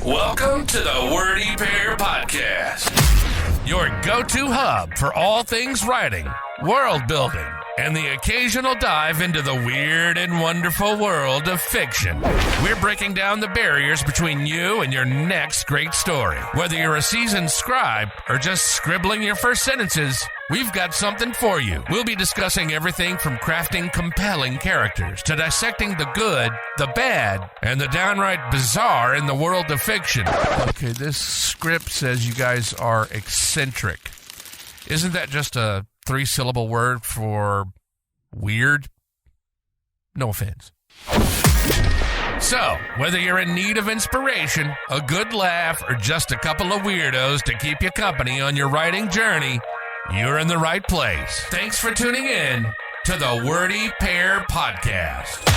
Welcome to the Wordy Podcast, your go-to hub for all things writing, world building, and the occasional dive into the weird and wonderful world of fiction. We're breaking down the barriers between you and your next great story. Whether you're a seasoned scribe or just scribbling your first sentences, we've got something for you. We'll be discussing everything from crafting compelling characters to dissecting the good, the bad, and the downright bizarre in the world of fiction. Okay, this script says you guys are eccentric. Isn't that just a 3-syllable word for weird? No offense. So, whether you're in need of inspiration, a good laugh, or just a couple of weirdos to keep you company on your writing journey, you're in the right place. Thanks for tuning in to the Wordy Pair Podcast.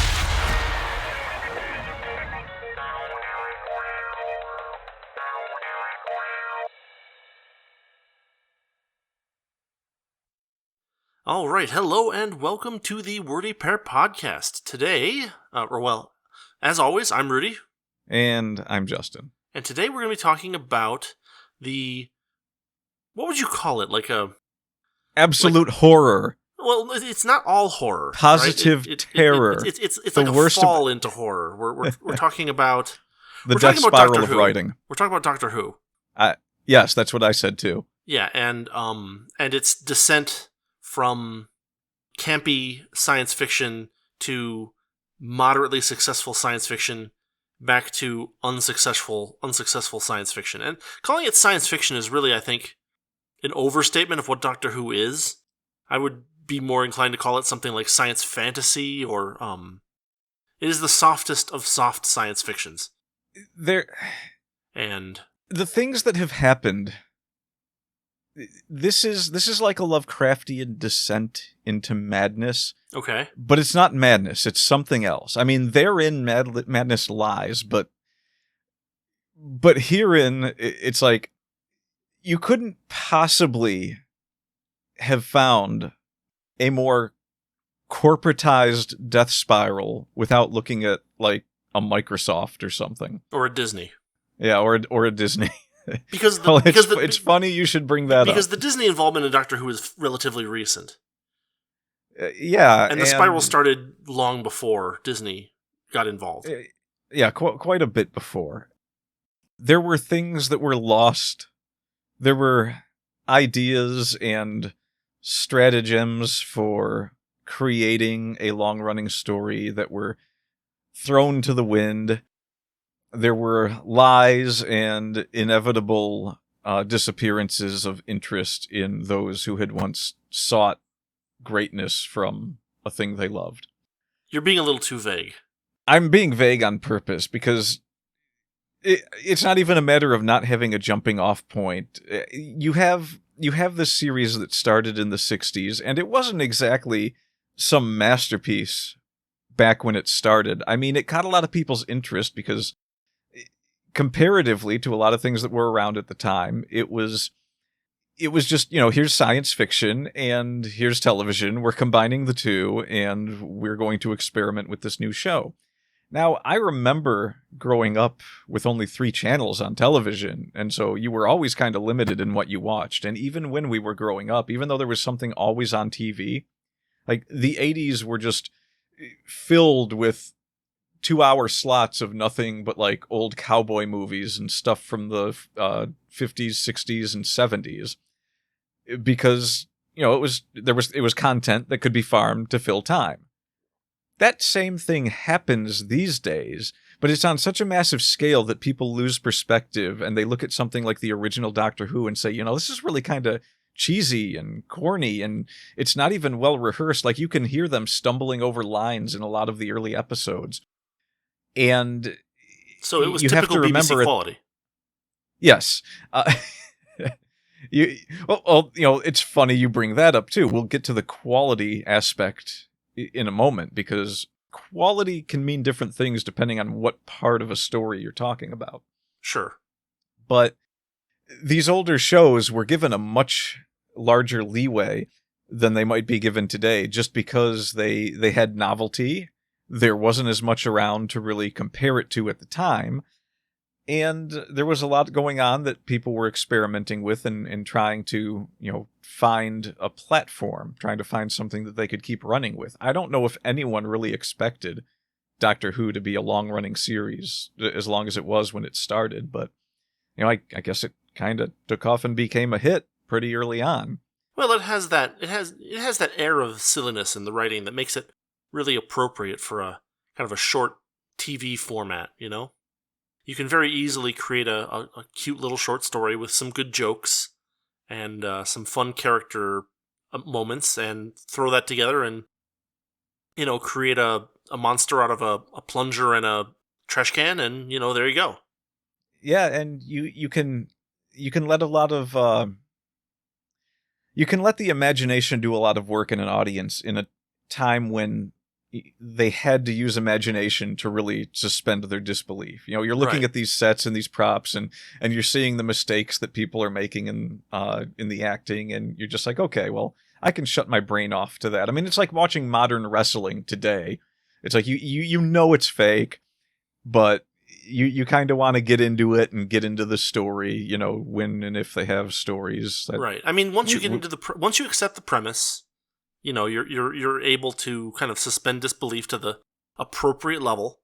All right, hello and welcome to the Wordy Pair Podcast. Today, as always, I'm Rudy. And I'm Justin. And today we're going to be talking about what would you call it? Absolute horror. Well, it's not all horror. Positive terror. It's like the worst fall into horror. We're talking about the death spiral of writing. We're talking about Doctor Who. Yes, that's what I said too. Yeah, and its descent from campy science fiction to moderately successful science fiction back to unsuccessful science fiction. And calling it science fiction is really, I think, an overstatement of what Doctor Who is. I would be more inclined to call it something like science fantasy, or it is the softest of soft science fictions. And the things that have happened, this is like a Lovecraftian descent into madness. Okay. But it's not madness, it's something else. I mean, therein madness lies, but herein it's like you couldn't possibly have found a more corporatized death spiral without looking at like a Microsoft or something. Or a Disney. Yeah, or a Disney. Because it's funny you should bring that up. Because the Disney involvement in Doctor Who is relatively recent. And the spiral started long before Disney got involved. Yeah, quite a bit before. There were things that were lost. There were ideas and stratagems for creating a long-running story that were thrown to the wind. There were lies and inevitable disappearances of interest in those who had once sought greatness from a thing they loved. You're being a little too vague. I'm being vague on purpose because it's not even a matter of not having a jumping off point. You have this series that started in the 60s, and it wasn't exactly some masterpiece back when it started. I mean, it caught a lot of people's interest because comparatively to a lot of things that were around at the time, it was just, here's science fiction and here's television. We're combining the two and we're going to experiment with this new show. Now, I remember growing up with only 3 channels on television, and so you were always kind of limited in what you watched. And even when we were growing up, even though there was something always on TV, like the 80s were just filled with 2-hour slots of nothing but like old cowboy movies and stuff from the 50s, 60s, and 70s. Because, it was content that could be farmed to fill time. That same thing happens these days, but it's on such a massive scale that people lose perspective and they look at something like the original Doctor Who and say, this is really kind of cheesy and corny, and it's not even well rehearsed. Like, you can hear them stumbling over lines in a lot of the early episodes. And so it was typical BBC quality. Yes. It's funny you bring that up too. We'll get to the quality aspect in a moment, because quality can mean different things depending on what part of a story you're talking about. Sure. But these older shows were given a much larger leeway than they might be given today, just because they had novelty. There wasn't as much around to really compare it to at the time. And there was a lot going on that people were experimenting with and trying to, find a platform, trying to find something that they could keep running with. I don't know if anyone really expected Doctor Who to be a long-running series as long as it was when it started, but, I guess it kind of took off and became a hit pretty early on. Well, it has that air of silliness in the writing that makes it really appropriate for a kind of a short TV format, You can very easily create a cute little short story with some good jokes and some fun character moments and throw that together and, create a monster out of a plunger and a trash can and, there you go. Yeah, and you can let a lot of... you can let the imagination do a lot of work in an audience in a time when they had to use imagination to really suspend their disbelief. You're looking at these sets and these props and you're seeing the mistakes that people are making in the acting, and you're just like, okay, well, I can shut my brain off to that. I mean, it's like watching modern wrestling today. It's like you know it's fake, but you kind of want to get into it and get into the story, when and if they have stories. Right. I mean, once you get into once you accept the premise, you're able to kind of suspend disbelief to the appropriate level,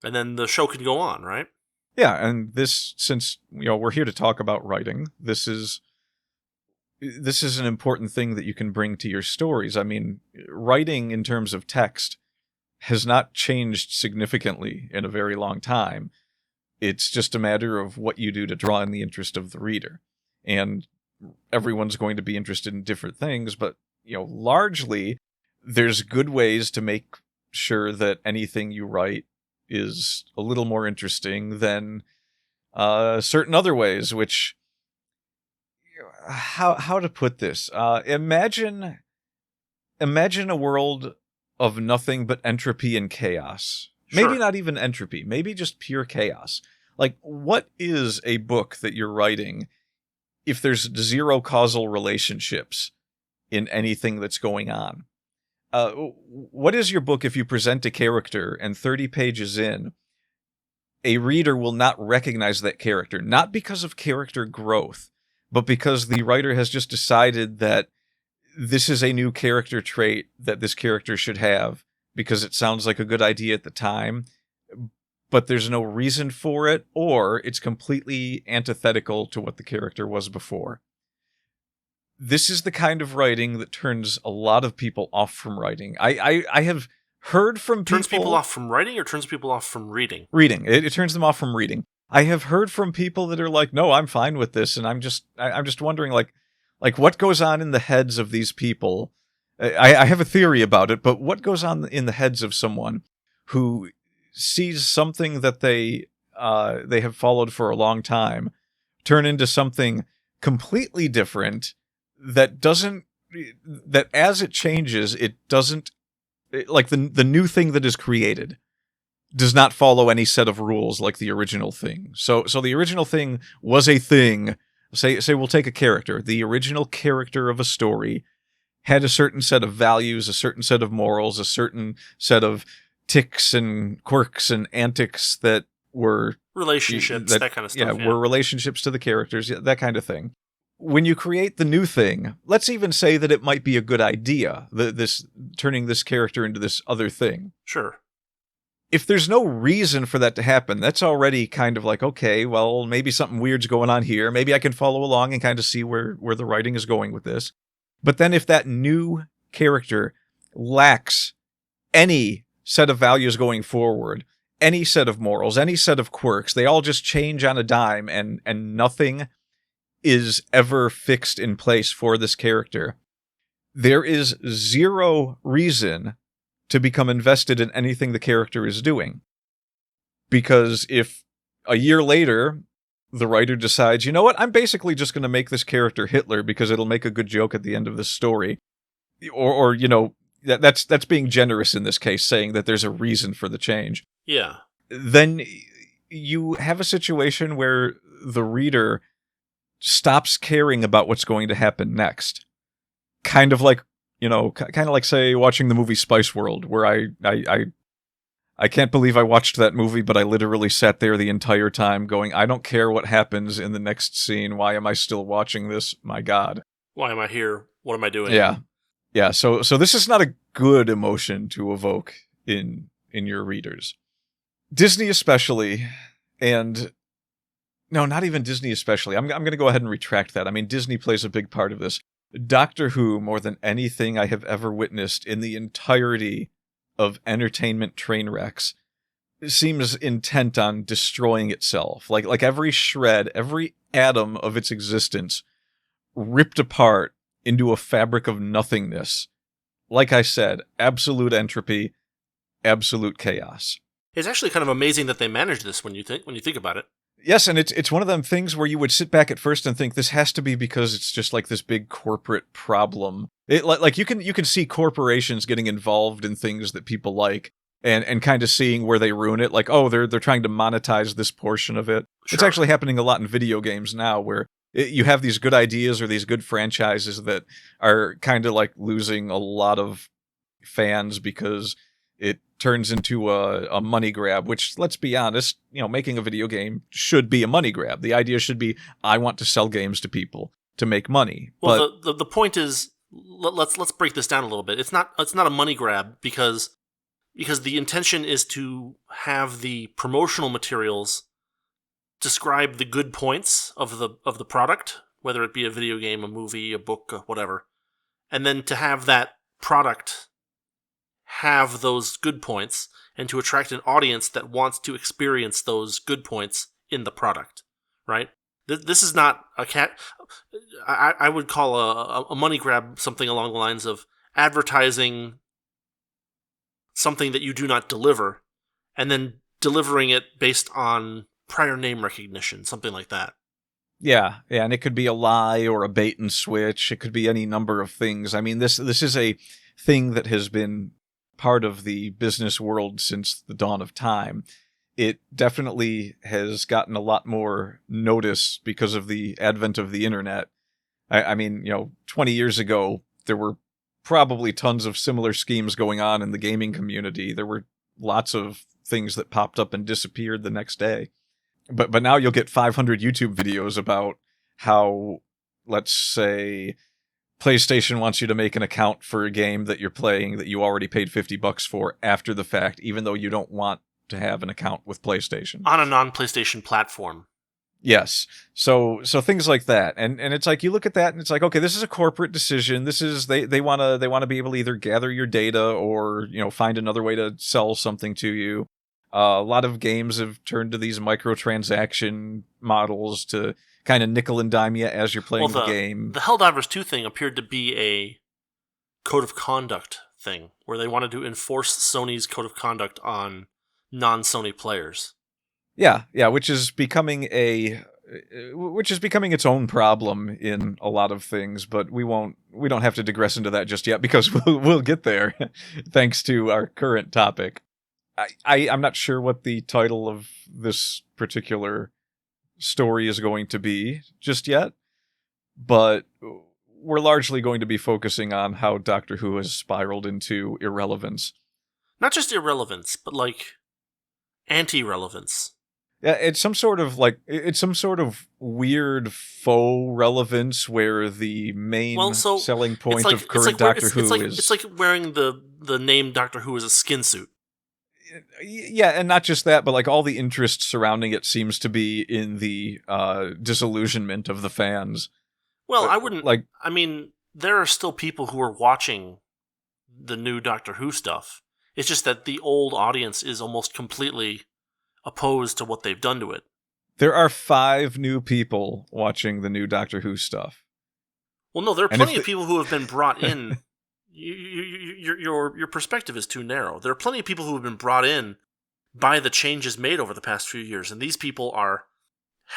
and then the show can go on, right? Yeah, and this, since we're here to talk about writing, this is an important thing that you can bring to your stories. I mean, writing in terms of text has not changed significantly in a very long time. It's just a matter of what you do to draw in the interest of the reader. And everyone's going to be interested in different things, but largely, there's good ways to make sure that anything you write is a little more interesting than certain other ways, which, how to put this? Imagine a world of nothing but entropy and chaos. Sure. Maybe not even entropy, maybe just pure chaos. Like, what is a book that you're writing if there's zero causal relationships in anything that's going on? What is your book if you present a character and 30 pages in, a reader will not recognize that character, not because of character growth, but because the writer has just decided that this is a new character trait that this character should have because it sounds like a good idea at the time, but there's no reason for it, or it's completely antithetical to what the character was before. This is the kind of writing that turns a lot of people off from writing. I have heard from people... Turns people off from writing or turns people off from reading? Reading. It turns them off from reading. I have heard from people that are like, no, I'm fine with this, and I'm just wondering, like what goes on in the heads of these people. I have a theory about it, but what goes on in the heads of someone who sees something that they have followed for a long time turn into something completely different that as it changes, it doesn't, like the new thing that is created does not follow any set of rules like the original thing. So the original thing was a thing. Say we'll take a character. The original character of a story had a certain set of values, a certain set of morals, a certain set of tics and quirks and antics that were... relationships, that kind of stuff. Yeah, were relationships to the characters, that kind of thing. When you create the new thing, let's even say that it might be a good idea, this turning this character into this other thing. Sure. If there's no reason for that to happen, that's already kind of like, okay, well, maybe something weird's going on here. Maybe I can follow along and kind of see where the writing is going with this. But then if that new character lacks any set of values going forward, any set of morals, any set of quirks, they all just change on a dime and nothing is ever fixed in place for this character, there is zero reason to become invested in anything the character is doing. Because if a year later the writer decides, you know what, I'm basically just going to make this character Hitler because it'll make a good joke at the end of this story, or that's being generous in this case, saying that there's a reason for the change. Yeah. Then you have a situation where the reader stops caring about what's going to happen next. Kind of like, say, watching the movie Spice World, where I I can't believe I watched that movie, but I literally sat there the entire time going, I don't care what happens in the next scene. Why am I still watching this? My God. Why am I here? What am I doing? Yeah. Yeah, so this is not a good emotion to evoke in your readers. Disney especially, and no, not even Disney especially. I'm going to go ahead and retract that. I mean, Disney plays a big part of this. Doctor Who, more than anything I have ever witnessed in the entirety of entertainment train wrecks, seems intent on destroying itself. Like every shred, every atom of its existence ripped apart into a fabric of nothingness. Like I said, absolute entropy, absolute chaos. It's actually kind of amazing that they managed this when you think about it. Yes, and it's one of them things where you would sit back at first and think this has to be because it's just like this big corporate problem. Like you can see corporations getting involved in things that people like and kind of seeing where they ruin it. Like, oh, they're trying to monetize this portion of it. Sure. It's actually happening a lot in video games now where you have these good ideas or these good franchises that are kind of like losing a lot of fans because it turns into a money grab, which, let's be honest, making a video game should be a money grab. The idea should be, I want to sell games to people to make money. Well, but the point is, let's break this down a little bit. It's not a money grab because the intention is to have the promotional materials describe the good points of the product, whether it be a video game, a movie, a book, whatever, and then to have that product have those good points and to attract an audience that wants to experience those good points in the product, right? This is not a cat. I would call a money grab something along the lines of advertising something that you do not deliver and then delivering it based on prior name recognition, something like that. Yeah, and it could be a lie or a bait and switch. It could be any number of things. I mean, this is a thing that has been part of the business world since the dawn of time. It definitely has gotten a lot more notice because of the advent of the internet. I mean, 20 years ago, there were probably tons of similar schemes going on in the gaming community. There were lots of things that popped up and disappeared the next day. But now you'll get 500 YouTube videos about how, let's say, PlayStation wants you to make an account for a game that you're playing that you already paid $50 for after the fact, even though you don't want to have an account with PlayStation. On a non-PlayStation platform. Yes. So things like that. And it's like you look at that and it's like, okay, this is a corporate decision. This is they want to be able to either gather your data or, find another way to sell something to you. A lot of games have turned to these microtransaction models to kind of nickel and dime you as you're playing the game. The Helldivers 2 thing appeared to be a code of conduct thing, where they wanted to enforce Sony's code of conduct on non-Sony players. Yeah, which is becoming its own problem in a lot of things, but we don't have to digress into that just yet because we'll get there thanks to our current topic. I'm not sure what the title of this particular story is going to be just yet, but we're largely going to be focusing on how Doctor Who has spiraled into irrelevance. Not just irrelevance, but like anti-relevance. Yeah, it's some sort of weird faux relevance where the main selling point of current Doctor Who is... It's like wearing the name Doctor Who as a skin suit. Yeah, and not just that, but like all the interest surrounding it seems to be in the disillusionment of the fans. Well, I wouldn't... I mean, there are still people who are watching the new Doctor Who stuff. It's just that the old audience is almost completely opposed to what they've done to it. There are 5 new people watching the new Doctor Who stuff. Well, no, there are plenty of people who have been brought in... Your perspective is too narrow. There are plenty of people who have been brought in by the changes made over the past few years, and these people are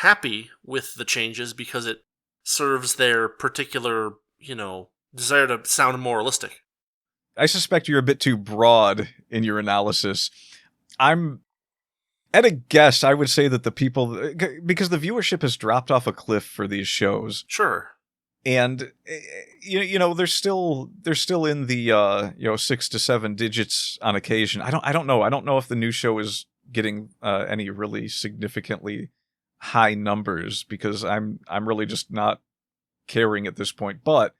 happy with the changes because it serves their particular, desire to sound moralistic. I suspect you're a bit too broad in your analysis. I'm at a guess, I would say that the people, because the viewership has dropped off a cliff for these shows. Sure. And they're still in the 6 to 7 digits on occasion. I don't know if the new show is getting any really significantly high numbers, because I'm really just not caring at this point. But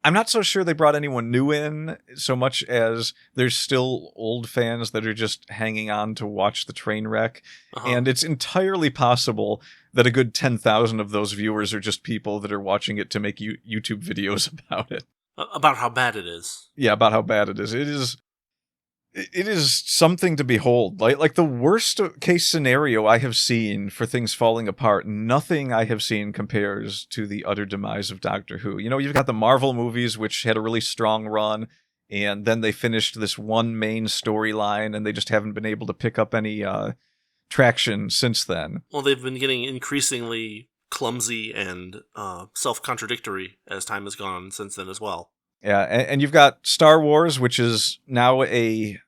I'm not so sure they brought anyone new in so much as there's still old fans that are just hanging on to watch the train wreck. Uh-huh. And it's entirely possible that a good 10,000 of those viewers are just people that are watching it to make YouTube videos about it. About how bad it is. Yeah, about how bad it is. It is something to behold. Like the worst case scenario I have seen for things falling apart, nothing I have seen compares to the utter demise of Doctor Who. You've got the Marvel movies, which had a really strong run, and then they finished this one main storyline, and they just haven't been able to pick up any traction since then. Well, they've been getting increasingly clumsy and self-contradictory as time has gone on since then as well. Yeah, and you've got Star Wars, which is now a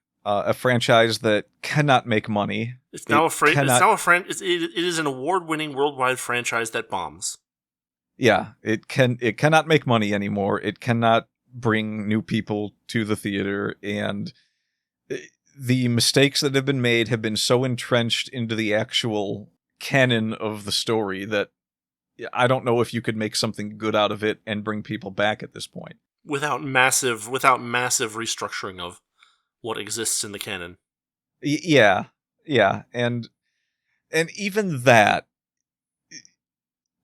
franchise that cannot make money. It is an award-winning worldwide franchise that bombs. Yeah, it cannot make money anymore. It cannot bring new people to the theater, and the mistakes that have been made have been so entrenched into the actual canon of the story that I don't know if you could make something good out of it and bring people back at this point. Without massive restructuring of what exists in the canon. Yeah, and even that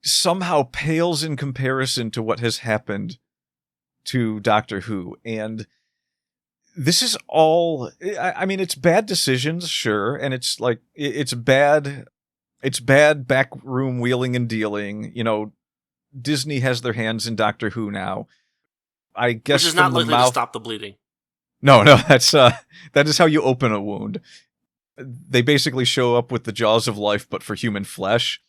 somehow pales in comparison to what has happened to Doctor Who. And this is all, I mean, it's bad decisions, sure, and it's bad backroom wheeling and dealing. Disney has their hands in Doctor Who now. I guess which is not likely to stop the bleeding. No, that is how you open a wound. They basically show up with the jaws of life, but for human flesh.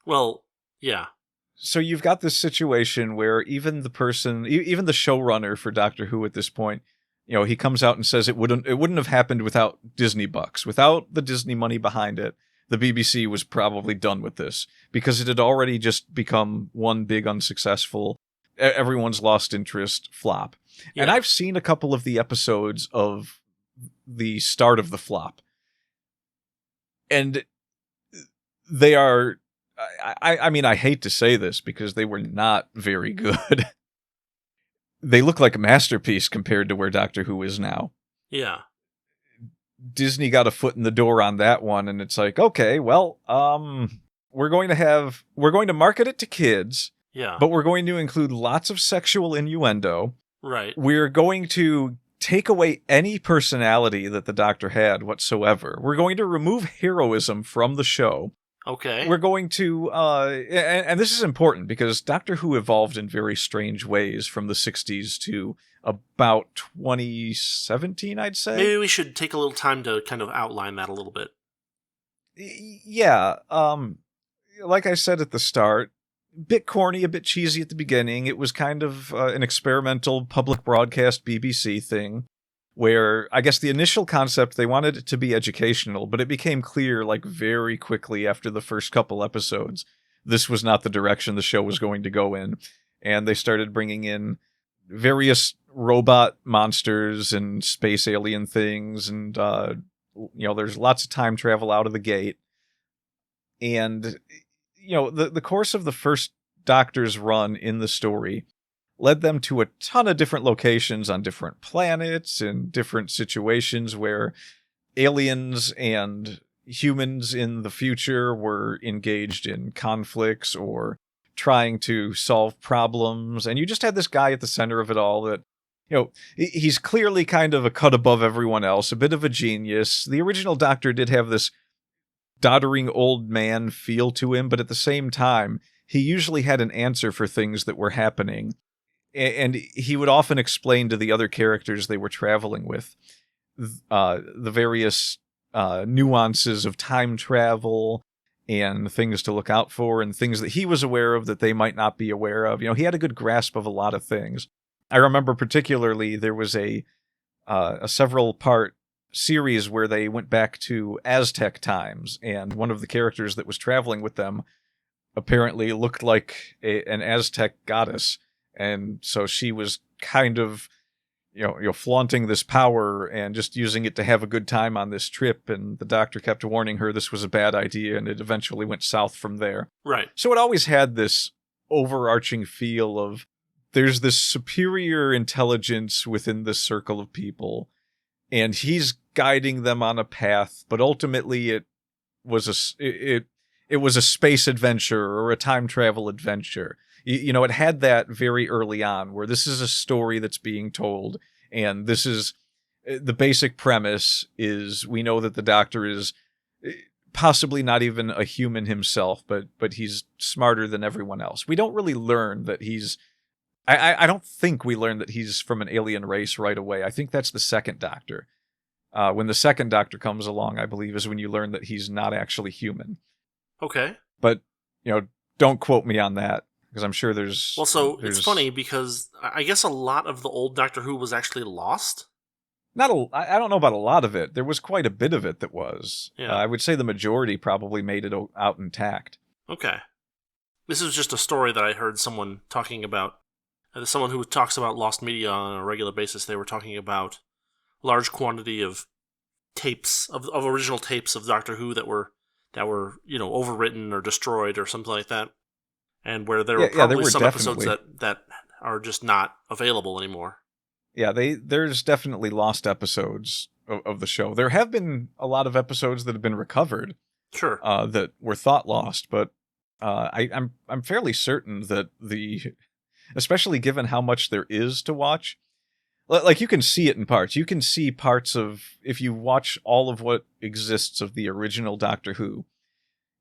Well, yeah. So you've got this situation where even the showrunner for Doctor Who at this point, he comes out and says it wouldn't have happened without Disney bucks, without the Disney money behind it. The BBC was probably done with this because it had already just become one big unsuccessful, everyone's lost interest flop. Yeah. And I've seen a couple of the episodes of the start of the flop. And they are, I mean, I hate to say this because they were not very good. They look like a masterpiece compared to where Doctor Who is now. Yeah. Disney got a foot in the door on that one, and it's like, okay, well, we're going to market it to kids. Yeah. But we're going to include lots of sexual innuendo. Right. We're going to take away any personality that the Doctor had whatsoever. We're going to remove heroism from the show. Okay. We're going to, and this is important because Doctor Who evolved in very strange ways from the 60s to about 2017, I'd say. Maybe we should take a little time to kind of outline that a little bit. Yeah. Like I said at the start, bit corny, a bit cheesy at the beginning. It was kind of an experimental public broadcast BBC thing where I guess the initial concept, they wanted it to be educational, but it became clear very quickly after the first couple episodes, this was not the direction the show was going to go in. And they started bringing in various robot monsters and space alien things. And, there's lots of time travel out of the gate. And the course of the first Doctor's run in the story led them to a ton of different locations on different planets and different situations where aliens and humans in the future were engaged in conflicts or trying to solve problems. And you just had this guy at the center of it all that, he's clearly kind of a cut above everyone else, a bit of a genius. The original Doctor did have this doddering old man feel to him, but at the same time, he usually had an answer for things that were happening. And he would often explain to the other characters they were traveling with the various nuances of time travel and things to look out for and things that he was aware of that they might not be aware of. He had a good grasp of a lot of things. I remember particularly there was a several-part series where they went back to Aztec times, and one of the characters that was traveling with them apparently looked like an Aztec goddess. And so she was kind of, flaunting this power and just using it to have a good time on this trip. And the Doctor kept warning her this was a bad idea, and it eventually went south from there. Right. So it always had this overarching feel of there's this superior intelligence within this circle of people, and he's guiding them on a path, but ultimately it was a space adventure or a time travel adventure. It had that very early on, where this is a story that's being told, and this is the basic premise is we know that the Doctor is possibly not even a human himself, but he's smarter than everyone else. We don't really learn that he's I don't think we learn that he's from an alien race right away. I think that's the second Doctor. When the second Doctor comes along, I believe, is when you learn that he's not actually human. Okay. But, don't quote me on that, because I'm sure there's... Well, it's funny, because I guess a lot of the old Doctor Who was actually lost? I don't know about a lot of it. There was quite a bit of it that was. Yeah. I would say the majority probably made it out intact. Okay. This is just a story that I heard someone talking about. Someone who talks about lost media on a regular basis. They were talking about large quantity of tapes, of original tapes of Doctor Who that were overwritten or destroyed or something like that. And where there were probably some episodes that are just not available anymore. Yeah, there's definitely lost episodes of the show. There have been a lot of episodes that have been recovered. Sure. That were thought lost, but I'm fairly certain that especially given how much there is to watch, like you can see it in parts. You can see parts of, if you watch all of what exists of the original Doctor Who,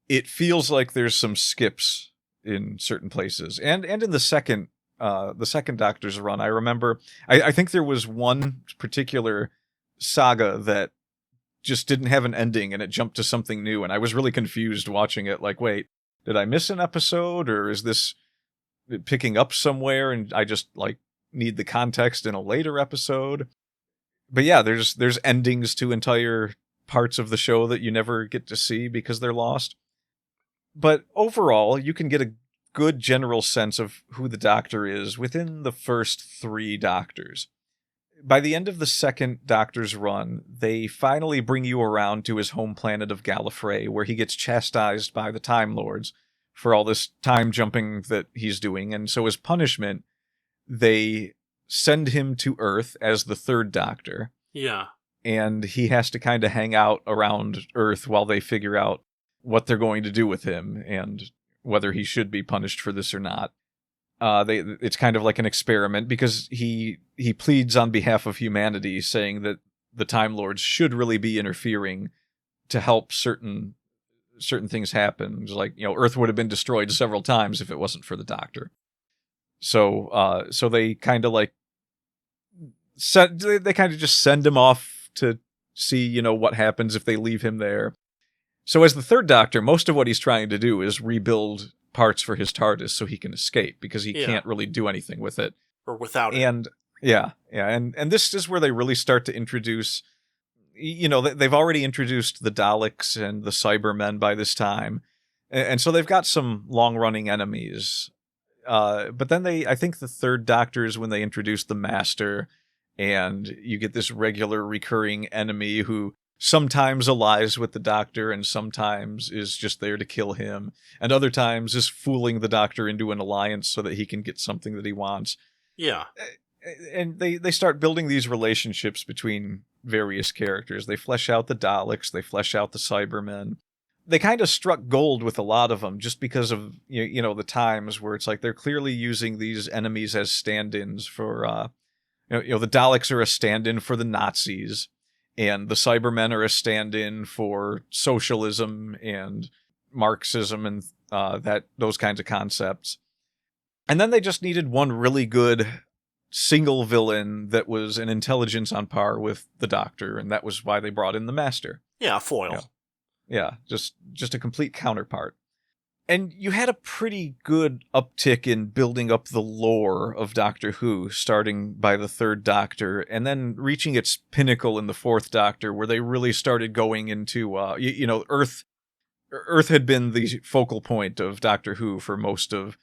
it feels like there's some skips in certain places. And in the second Doctor's run, I remember, I think there was one particular saga that just didn't have an ending and it jumped to something new. And I was really confused watching it. Like, wait, did I miss an episode, or is this picking up somewhere and I just need the context in a later episode? But yeah, there's endings to entire parts of the show that you never get to see because they're lost. But overall, you can get a good general sense of who the Doctor is within the first 3 Doctors. By the end of the second Doctor's run, they finally bring you around to his home planet of Gallifrey, where he gets chastised by the Time Lords for all this time jumping that he's doing. And so as punishment, they send him to Earth as the third Doctor. Yeah. And he has to kind of hang out around Earth while they figure out what they're going to do with him and whether he should be punished for this or not. It's kind of like an experiment, because he pleads on behalf of humanity, saying that the Time Lords should really be interfering to help certain things happen. Like, Earth would have been destroyed several times if it wasn't for the Doctor. So they kind of just send him off to see, what happens if they leave him there. So as the third Doctor, most of what he's trying to do is rebuild parts for his TARDIS so he can escape, because he can't really do anything with it. Or without it. And and this is where they really start to introduce, they've already introduced the Daleks and the Cybermen by this time. And so they've got some long-running enemies. But then I think the third Doctor is when they introduce the Master, and you get this regular recurring enemy who sometimes allies with the Doctor and sometimes is just there to kill him, and other times is fooling the Doctor into an alliance so that he can get something that he wants. Yeah. And they start building these relationships between various characters. They flesh out the Daleks, they flesh out the Cybermen. They kind of struck gold with a lot of them just because of, the times where it's like they're clearly using these enemies as stand-ins for, the Daleks are a stand-in for the Nazis, and the Cybermen are a stand-in for socialism and Marxism and those kinds of concepts. And then they just needed one really good single villain that was an intelligence on par with the Doctor, and that was why they brought in the Master. Yeah, a foil. Yeah, just a complete counterpart. And you had a pretty good uptick in building up the lore of Doctor Who, starting by the third Doctor, and then reaching its pinnacle in the fourth Doctor, where they really started going into, Earth Earth had been the focal point of Doctor Who for most of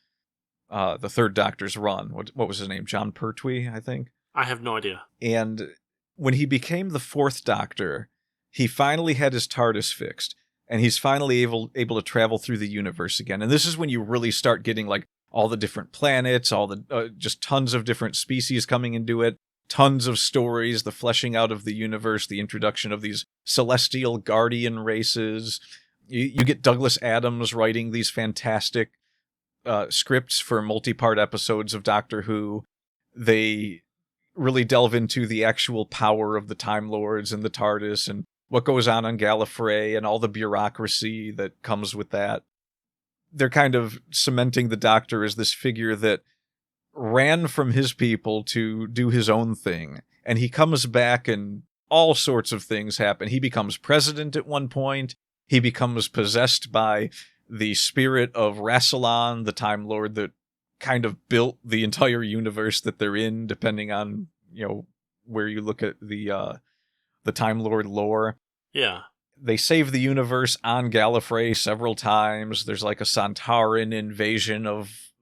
the Third Doctor's run. What was his name? John Pertwee, I think. I have no idea. And when he became the Fourth Doctor, he finally had his TARDIS fixed, and he's finally able to travel through the universe again. And this is when you really start getting like all the different planets, all the just tons of different species coming into it, tons of stories, the fleshing out of the universe, the introduction of these celestial guardian races. You get Douglas Adams writing these fantastic scripts for multi-part episodes of Doctor Who. They really delve into the actual power of the Time Lords and the TARDIS and what goes on Gallifrey and all the bureaucracy that comes with that. They're kind of cementing the Doctor as this figure that ran from his people to do his own thing. And he comes back and all sorts of things happen. He becomes president at one point. He becomes possessed by the spirit of Rassilon, the Time Lord that kind of built the entire universe that they're in, depending on, where you look at the Time Lord lore. Yeah. They save the universe on Gallifrey several times. There's like a Santaran invasion of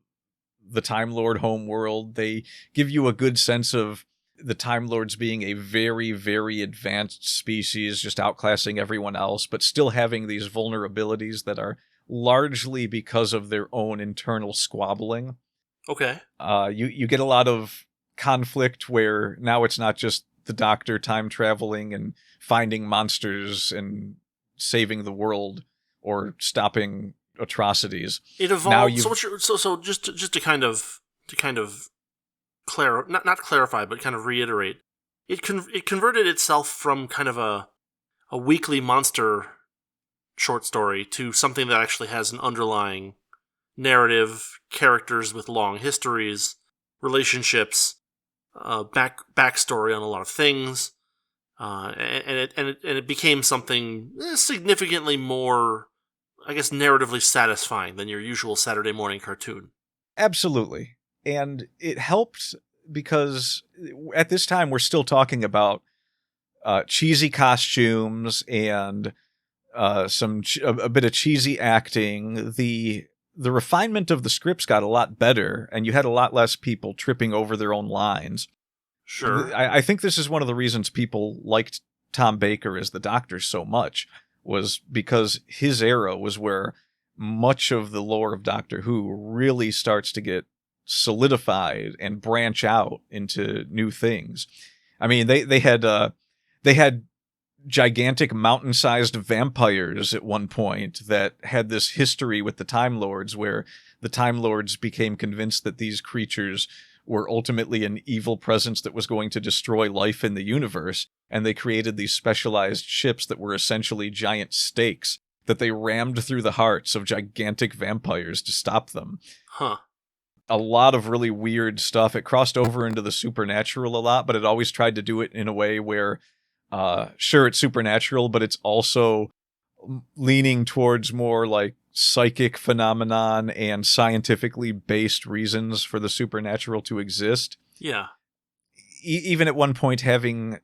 the Time Lord homeworld. They give you a good sense of the Time Lords being a very, very advanced species, just outclassing everyone else, but still having these vulnerabilities that are largely because of their own internal squabbling. Okay. You get a lot of conflict where now it's not just the Doctor time traveling and finding monsters and saving the world or stopping atrocities. It evolved so just to kind of not clarify, but kind of reiterate. It converted itself from kind of a weekly monster short story to something that actually has an underlying narrative, characters with long histories, relationships, backstory on a lot of things, and it became something significantly more, I guess, narratively satisfying than your usual Saturday morning cartoon. Absolutely. And it helped because at this time we're still talking about cheesy costumes and a bit of cheesy acting. The refinement of the scripts got a lot better, and you had a lot less people tripping over their own lines. Sure. I think this is one of the reasons people liked Tom Baker as the Doctor so much, was because his era was where much of the lore of Doctor Who really starts to get solidified and branch out into new things. I mean, they had gigantic mountain-sized vampires at one point that had this history with the Time Lords, where the Time Lords became convinced that these creatures were ultimately an evil presence that was going to destroy life in the universe, and they created these specialized ships that were essentially giant stakes that they rammed through the hearts of gigantic vampires to stop them. Huh. A lot of really weird stuff. It crossed over into the supernatural a lot, but it always tried to do it in a way where sure, it's supernatural, but it's also leaning towards more like psychic phenomenon and scientifically based reasons for the supernatural to exist. Yeah. Even at one point having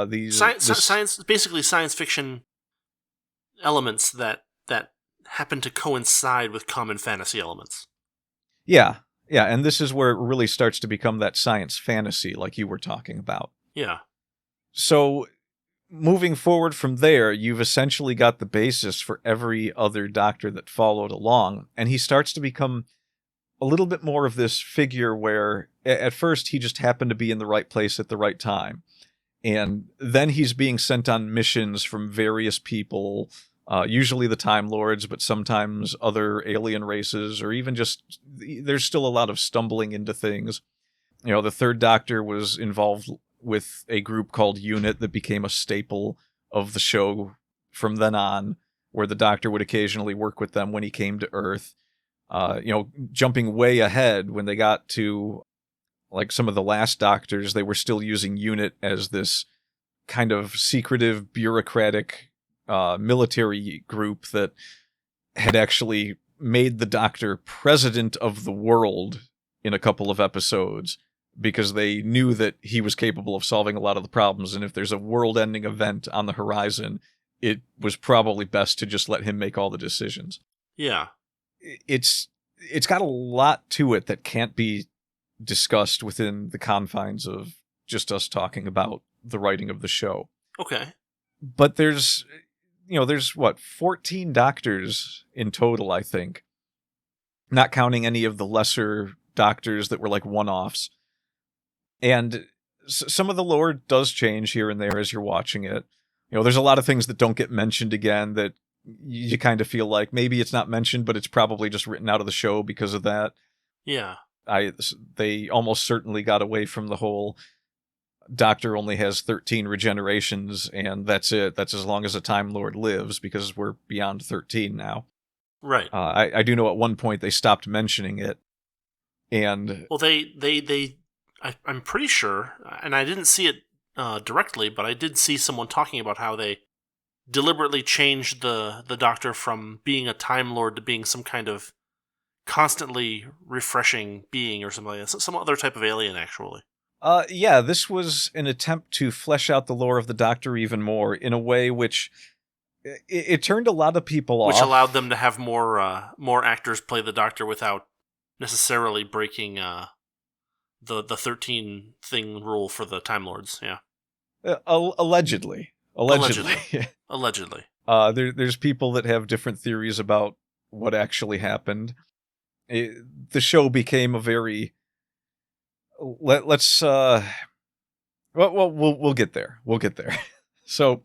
these science, basically science fiction elements that happen to coincide with common fantasy elements. Yeah, and this is where it really starts to become that science fantasy like you were talking about. Yeah. So moving forward from there, you've essentially got the basis for every other Doctor that followed along, and he starts to become a little bit more of this figure where at first he just happened to be in the right place at the right time, and then he's being sent on missions from various people, usually the Time Lords, but sometimes other alien races, or even just there's still a lot of stumbling into things. The Third Doctor was involved with a group called Unit that became a staple of the show from then on, where the Doctor would occasionally work with them when he came to Earth. Jumping way ahead, when they got to like some of the last Doctors, they were still using Unit as this kind of secretive, bureaucratic military group that had actually made the Doctor president of the world in a couple of episodes, because they knew that he was capable of solving a lot of the problems, and if there's a world-ending event on the horizon, it was probably best to just let him make all the decisions. Yeah. It's got a lot to it that can't be discussed within the confines of just us talking about the writing of the show. Okay. But there's 14 doctors in total, I think. Not counting any of the lesser doctors that were like one-offs. And some of the lore does change here and there as you're watching it. There's a lot of things that don't get mentioned again that you kind of feel like maybe it's not mentioned, but it's probably just written out of the show because of that. Yeah. They almost certainly got away from the whole Doctor only has 13 regenerations and that's it. That's as long as a Time Lord lives, because we're beyond 13 now. Right. I do know at one point they stopped mentioning it. And well, I'm pretty sure, and I didn't see it directly, but I did see someone talking about how they deliberately changed the Doctor from being a Time Lord to being some kind of constantly refreshing being or something like that. Some other type of alien, actually. Yeah, this was an attempt to flesh out the lore of the Doctor even more in a way which it turned a lot of people off. Which allowed them to have more actors play the Doctor without necessarily breaking the 13 thing rule for the Time Lords. Yeah. Allegedly. Allegedly. There's people that have different theories about what actually happened. The show became a very we'll get there. We'll get there. So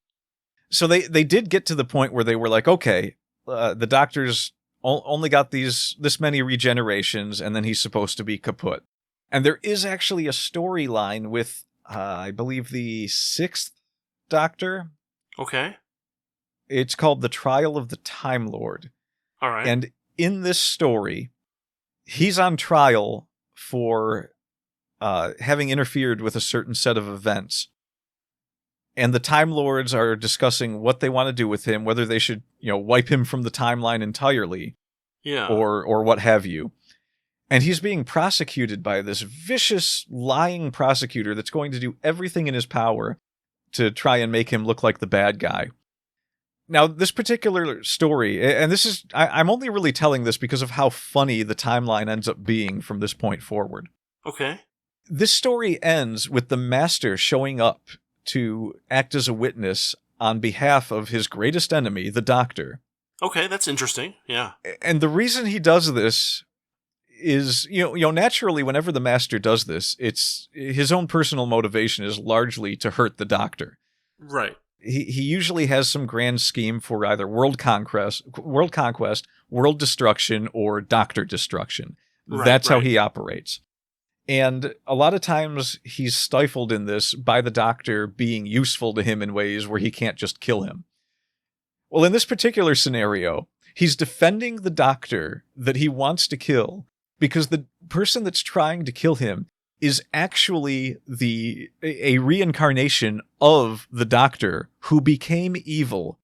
they did get to the point where they were like, okay, the Doctor's only got this many regenerations, and then he's supposed to be kaput. And there is actually a storyline with, I believe, the 6th Doctor. Okay. It's called The Trial of the Time Lord. All right. And in this story, he's on trial for having interfered with a certain set of events. And the Time Lords are discussing what they want to do with him, whether they should, wipe him from the timeline entirely. Yeah. Or what have you. And he's being prosecuted by this vicious, lying prosecutor that's going to do everything in his power to try and make him look like the bad guy. Now, this particular story, and this is, I'm only really telling this because of how funny the timeline ends up being from this point forward. Okay. This story ends with the Master showing up to act as a witness on behalf of his greatest enemy, the Doctor. Okay, that's interesting. Yeah. And the reason he does this is, naturally, whenever the Master does this, it's his own personal motivation is largely to hurt the Doctor. Right. He usually has some grand scheme for either world conquest, world destruction, or Doctor destruction. That's how he operates. And a lot of times he's stifled in this by the Doctor being useful to him in ways where he can't just kill him. Well, in this particular scenario, he's defending the Doctor that he wants to kill because the person that's trying to kill him is actually a reincarnation of the Doctor who became evil.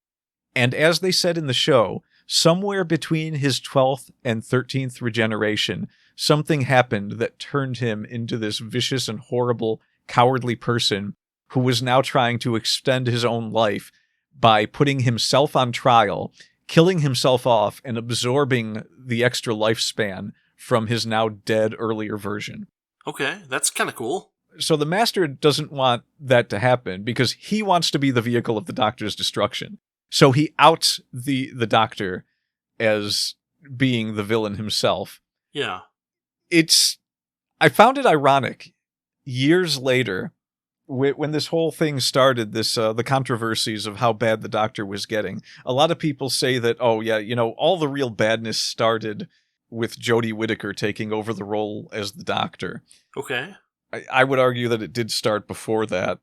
And as they said in the show, somewhere between his 12th and 13th regeneration, something happened that turned him into this vicious and horrible, cowardly person who was now trying to extend his own life by putting himself on trial, killing himself off, and absorbing the extra lifespan from his now dead earlier version. Okay, that's kind of cool. So the Master doesn't want that to happen because he wants to be the vehicle of the Doctor's destruction. So he outs the Doctor as being the villain himself. Yeah. I found it ironic years later when this whole thing started, the controversies of how bad the Doctor was getting. A lot of people say that, oh yeah, all the real badness started with Jodie Whittaker taking over the role as the Doctor. Okay. I would argue that it did start before that,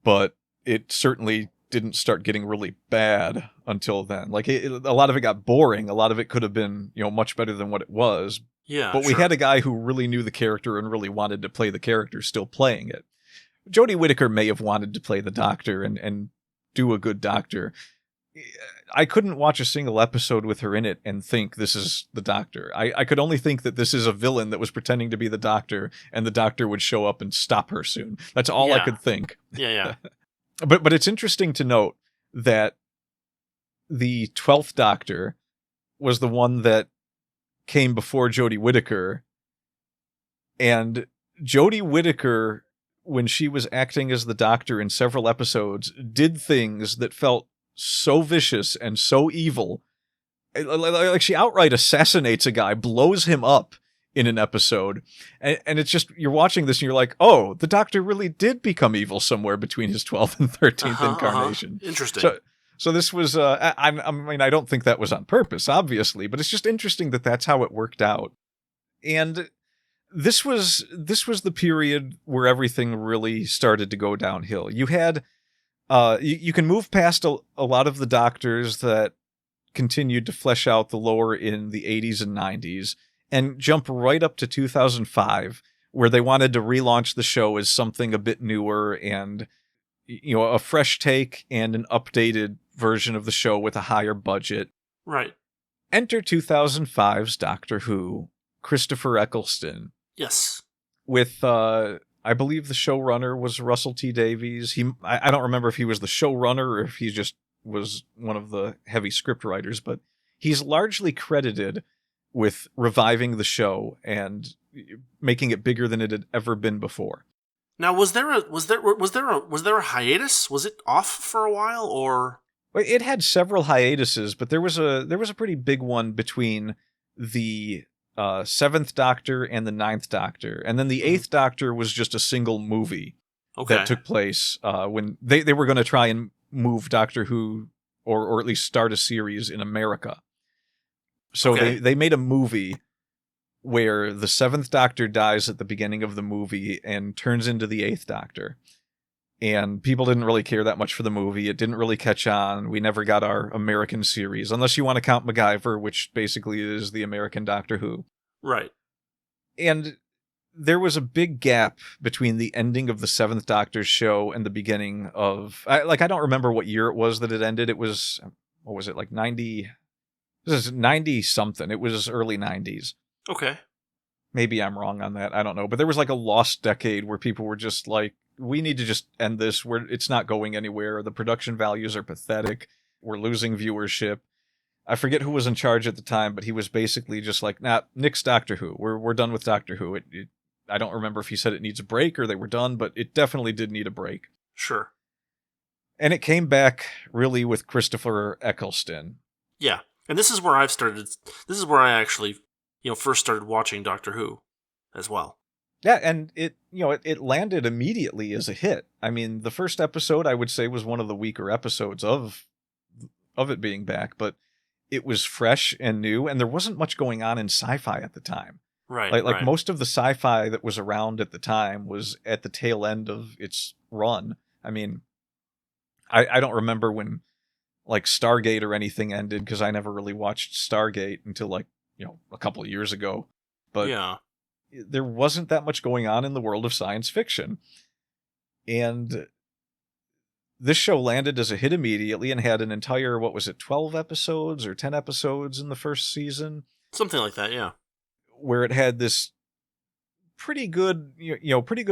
but it certainly didn't start getting really bad until then. Like a lot of it got boring. A lot of it could have been, much better than what it was. Yeah. But we had a guy who really knew the character and really wanted to play the character still playing it. Jodie Whittaker may have wanted to play the Doctor and do a good Doctor. I couldn't watch a single episode with her in it and think this is the Doctor. I could only think that this is a villain that was pretending to be the Doctor, and the Doctor would show up and stop her soon. That's all I could think. Yeah. But it's interesting to note that the 12th Doctor was the one that came before Jodie Whittaker. And Jodie Whittaker, when she was acting as the Doctor in several episodes, did things that felt so vicious and so evil. Like she outright assassinates a guy, blows him up in an episode. And it's just, you're watching this and you're like, oh, the Doctor really did become evil somewhere between his 12th and 13th incarnation. Interesting. So this was, I mean, I don't think that was on purpose, obviously, but it's just interesting that that's how it worked out. And this was the period where everything really started to go downhill. You had, you can move past a lot of the Doctors that continued to flesh out the lore in the 80s and 90s and jump right up to 2005, where they wanted to relaunch the show as something a bit newer and, you know, a fresh take and an updated version of the show with a higher budget. Right. Enter 2005's Doctor Who, Christopher Eccleston. Yes. With, I believe the showrunner was Russell T Davies. I don't remember if he was the showrunner or if he just was one of the heavy script writers, but he's largely credited with reviving the show and making it bigger than it had ever been before. Now, was there a hiatus? Was it off for a while, or? It had several hiatuses, but there was a pretty big one between the 7th Doctor and the 9th Doctor, and then the 8th Doctor was just a single movie that took place when they were going to try and move Doctor Who, or at least start a series in America. So they made a movie where the 7th Doctor dies at the beginning of the movie and turns into the 8th Doctor. And people didn't really care that much for the movie. It didn't really catch on. We never got our American series, unless you want to count MacGyver, which basically is the American Doctor Who. Right. And there was a big gap between the ending of the 7th Doctor's show and the beginning of... I don't remember what year it was that it ended. It was... What was it, like 90... This is 90-something. It was early 90s. Okay. Maybe I'm wrong on that. I don't know. But there was like a lost decade where people were just like, we need to just end this. It's not going anywhere. The production values are pathetic. We're losing viewership. I forget who was in charge at the time, but he was basically just like, nah, nix Doctor Who. We're done with Doctor Who. I don't remember if he said it needs a break or they were done, but it definitely did need a break. Sure. And it came back really with Christopher Eccleston. Yeah. And this is where I actually, first started watching Doctor Who as well. Yeah, and it landed immediately as a hit. I mean, the first episode I would say was one of the weaker episodes of it being back, but it was fresh and new, and there wasn't much going on in sci-fi at the time. Right. Like most of the sci-fi that was around at the time was at the tail end of its run. I mean, I don't remember when like Stargate or anything ended, because I never really watched Stargate until a couple of years ago. But yeah, there wasn't that much going on in the world of science fiction. And this show landed as a hit immediately and had an entire, 12 episodes or 10 episodes in the first season? Something like that, yeah. Where it had this pretty good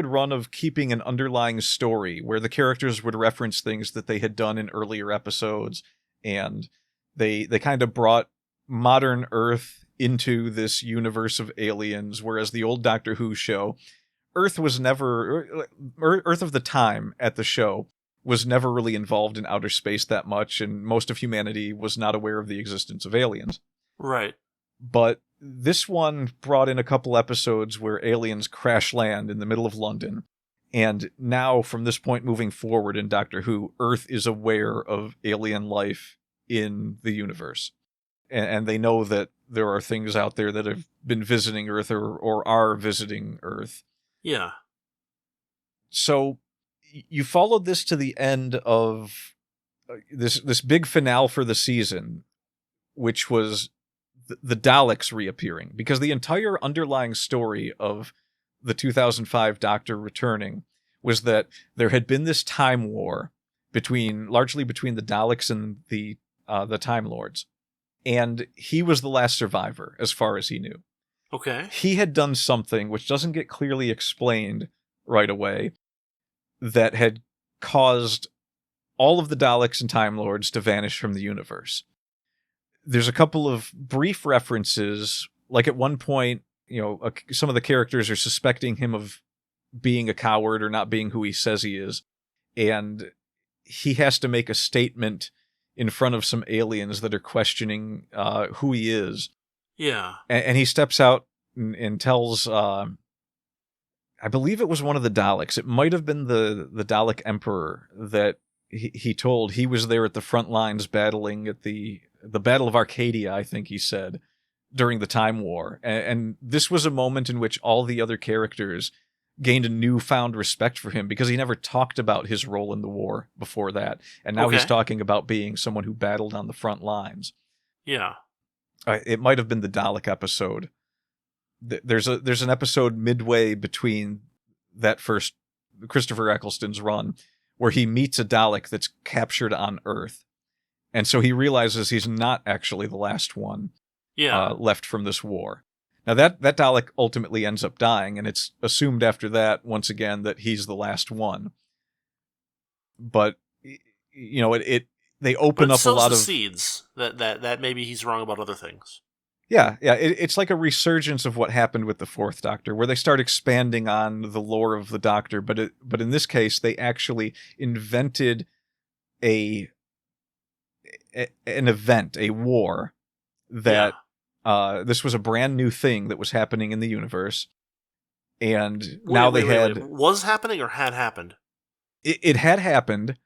run of keeping an underlying story where the characters would reference things that they had done in earlier episodes, and they kind of brought modern Earth into this universe of aliens, whereas the old Doctor Who show, Earth of the time at the show was never really involved in outer space that much, and most of humanity was not aware of the existence of aliens. Right. But this one brought in a couple episodes where aliens crash land in the middle of London. And now, from this point moving forward in Doctor Who, Earth is aware of alien life in the universe. And they know that there are things out there that have been visiting Earth or are visiting Earth. Yeah. So you followed this to the end of this big finale for the season, which was the Daleks reappearing, because the entire underlying story of the 2005 Doctor returning was that there had been this time war largely between the Daleks and the Time Lords, and he was the last survivor as far as he knew. Okay. He had done something which doesn't get clearly explained right away that had caused all of the Daleks and Time Lords to vanish from the universe. There's a couple of brief references, like at one point, some of the characters are suspecting him of being a coward or not being who he says he is, and he has to make a statement in front of some aliens that are questioning who he is. Yeah. And he steps out and tells, I believe it was one of the Daleks. It might have been the Dalek Emperor that he told he was there at the front lines battling at the Battle of Arcadia, I think he said, during the Time War. And this was a moment in which all the other characters gained a newfound respect for him because he never talked about his role in the war before that. And now he's talking about being someone who battled on the front lines. Yeah. It might have been the Dalek episode. There's an episode midway between that first Christopher Eccleston's run where he meets a Dalek that's captured on Earth. And so he realizes he's not actually the last one left from this war. Now that Dalek ultimately ends up dying, and it's assumed after that, once again, that he's the last one. But, they open up a lot of seeds that maybe he's wrong about other things. Yeah. It's like a resurgence of what happened with the Fourth Doctor, where they start expanding on the lore of the Doctor, but in this case, they actually invented an event, a war that this was a brand new thing that was happening in the universe, and wait. Was happening or had happened? It had happened.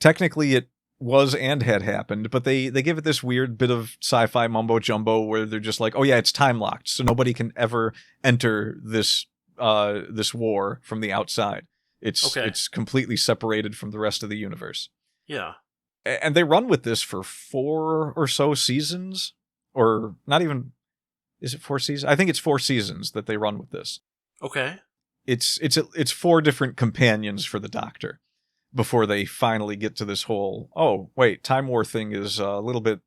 Technically, it was and had happened, but they give it this weird bit of sci-fi mumbo jumbo where they're just like, oh yeah, it's time locked, so nobody can ever enter this war from the outside. It's completely separated from the rest of the universe. Yeah. And they run with this for 4 or so seasons, or not even. Is it 4 seasons? I think it's 4 seasons that they run with this. Okay. It's 4 different companions for the Doctor before they finally get to this whole, oh, wait, Time War thing is a little bit,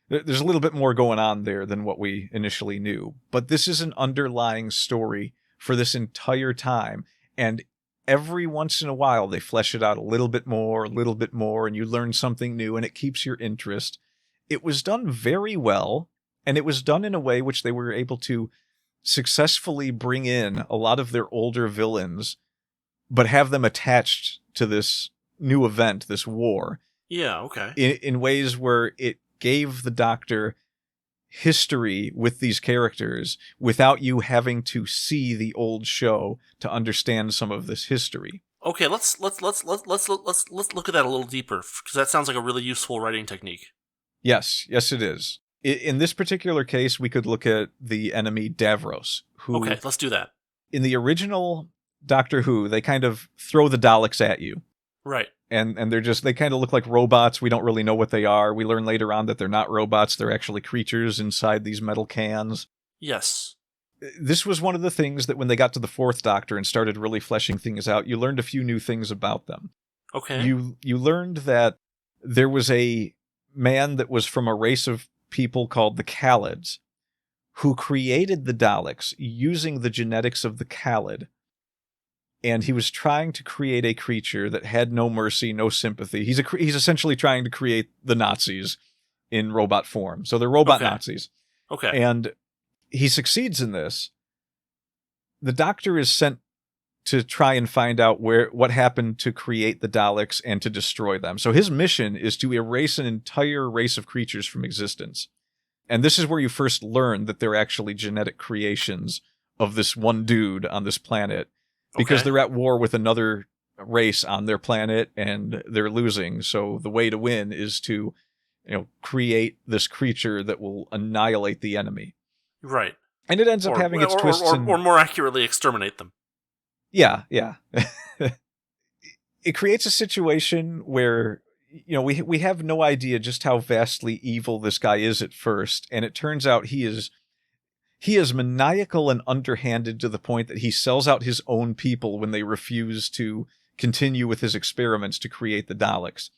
there's a little bit more going on there than what we initially knew. But this is an underlying story for this entire time. And every once in a while, they flesh it out a little bit more, and you learn something new, and it keeps your interest. It was done very well, and it was done in a way which they were able to successfully bring in a lot of their older villains, but have them attached to this new event, this war. Yeah, okay. In ways where it gave the Doctor history with these characters without you having to see the old show to understand some of this history. Okay, let's look at that a little deeper, because that sounds like a really useful writing technique. Yes, it is. In this particular case, we could look at the enemy Davros, who... Okay, let's do that. In the original Doctor Who, they kind of throw the Daleks at you. Right. And they kind of look like robots. We don't really know what they are. We learn later on that they're not robots. They're actually creatures inside these metal cans. Yes. This was one of the things that when they got to the Fourth Doctor and started really fleshing things out, you learned a few new things about them. Okay. You learned that there was a man that was from a race of people called the Khalids, who created the Daleks using the genetics of the Khalid. And he was trying to create a creature that had no mercy, no sympathy. He's essentially trying to create the Nazis in robot form. So they're robot Nazis. Okay. And he succeeds in this. The Doctor is sent to try and find out what happened to create the Daleks and to destroy them. So his mission is to erase an entire race of creatures from existence. And this is where you first learn that they're actually genetic creations of this one dude on this planet, because they're at war with another race on their planet and they're losing. So the way to win is to, create this creature that will annihilate the enemy. Right. And it ends up having its twists. Or more accurately, exterminate them. Yeah. It creates a situation where, we have no idea just how vastly evil this guy is at first, and it turns out he is maniacal and underhanded to the point that he sells out his own people when they refuse to continue with his experiments to create the Daleks.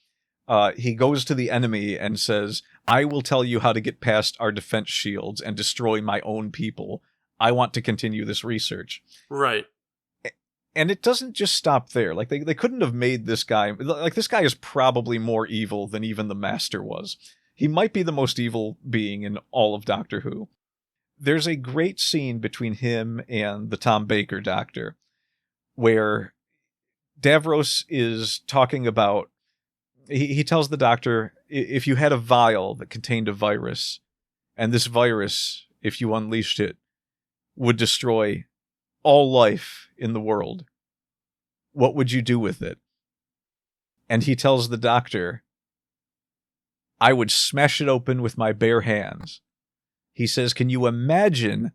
He goes to the enemy and says, I will tell you how to get past our defense shields and destroy my own people. I want to continue this research. Right. And it doesn't just stop there. Like, they couldn't have made this guy... Like, this guy is probably more evil than even the Master was. He might be the most evil being in all of Doctor Who. There's a great scene between him and the Tom Baker Doctor, where Davros is talking about... He tells the Doctor, if you had a vial that contained a virus, and this virus, if you unleashed it, would destroy all life in the world, what would you do with it? And he tells the Doctor, I would smash it open with my bare hands. He says, can you imagine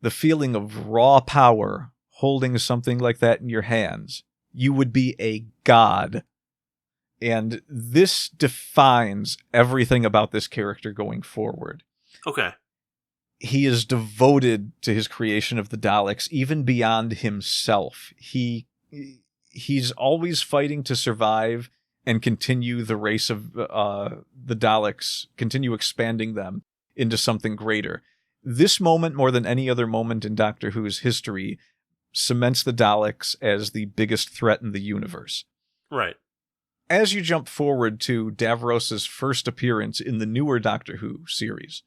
the feeling of raw power holding something like that in your hands? You would be a god. And this defines everything about this character going forward. Okay. He is devoted to his creation of the Daleks, even beyond himself. He's always fighting to survive and continue the race of the Daleks, continue expanding them into something greater. This moment, more than any other moment in Doctor Who's history, cements the Daleks as the biggest threat in the universe. Right. As you jump forward to Davros's first appearance in the newer Doctor Who series,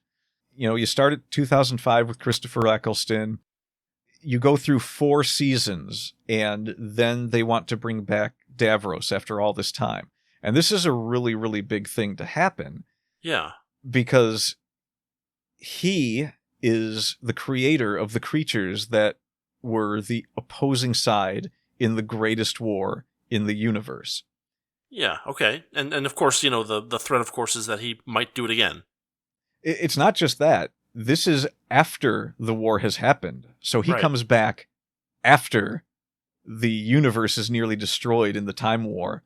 you start at 2005 with Christopher Eccleston. You go through 4 seasons, and then they want to bring back Davros after all this time. And this is a really, really big thing to happen. Yeah. Because he is the creator of the creatures that were the opposing side in the greatest war in the universe. Yeah, okay. And of course, the threat, of course, is that he might do it again. It's not just that. This is after the war has happened. So he comes back after the universe is nearly destroyed in the Time War.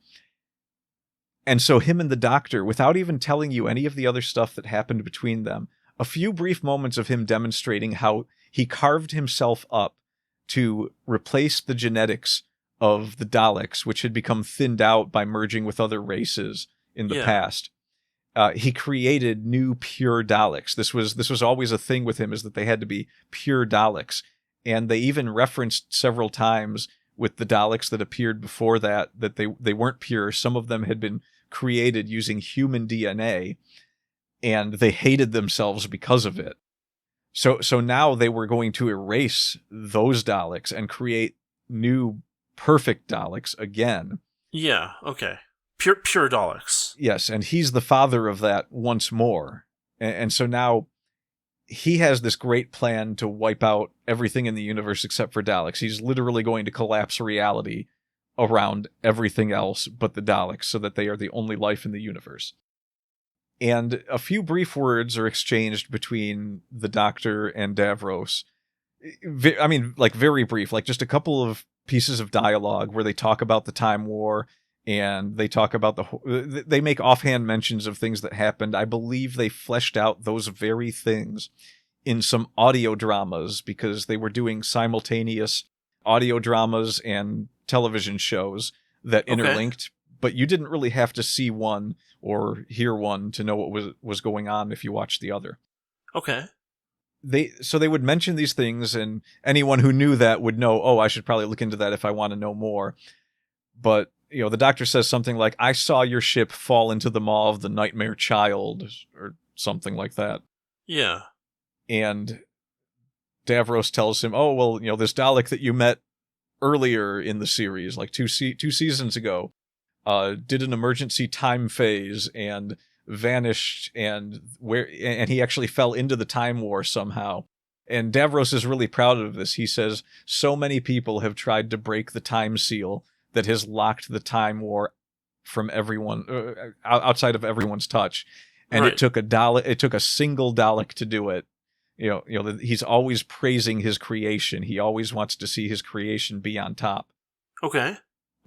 And so him and the Doctor, without even telling you any of the other stuff that happened between them, a few brief moments of him demonstrating how he carved himself up to replace the genetics of the Daleks, which had become thinned out by merging with other races in the past. He created new pure Daleks. This was always a thing with him, is that they had to be pure Daleks. And they even referenced several times with the Daleks that appeared before that they weren't pure. Some of them had been created using human DNA, and they hated themselves because of it. So now they were going to erase those Daleks and create new perfect Daleks again. Yeah, okay. Pure Daleks. Yes, and he's the father of that once more. And so now he has this great plan to wipe out everything in the universe except for Daleks. He's literally going to collapse reality around everything else but the Daleks, so that they are the only life in the universe. And a few brief words are exchanged between the Doctor and Davros. I mean, like, very brief, like just a couple of pieces of dialogue where they talk about the Time War, and they talk about they make offhand mentions of things that happened. I believe they fleshed out those very things in some audio dramas, because they were doing simultaneous audio dramas and television shows that interlinked, but you didn't really have to see one or hear one to know what was going on if you watched the other. Okay. So they would mention these things, and anyone who knew that would know, oh, I should probably look into that if I want to know more. But the Doctor says something like, I saw your ship fall into the maw of the Nightmare Child, or something like that. Yeah. And Davros tells him, oh, well, this Dalek that you met earlier in the series, like two seasons ago, did an emergency time phase and vanished, and he actually fell into the Time War somehow. And Davros is really proud of this. He says, so many people have tried to break the time seal that has locked the Time War from everyone, outside of everyone's touch. And it took a single Dalek to do it. He's always praising his creation. He always wants to see his creation be on top. Okay.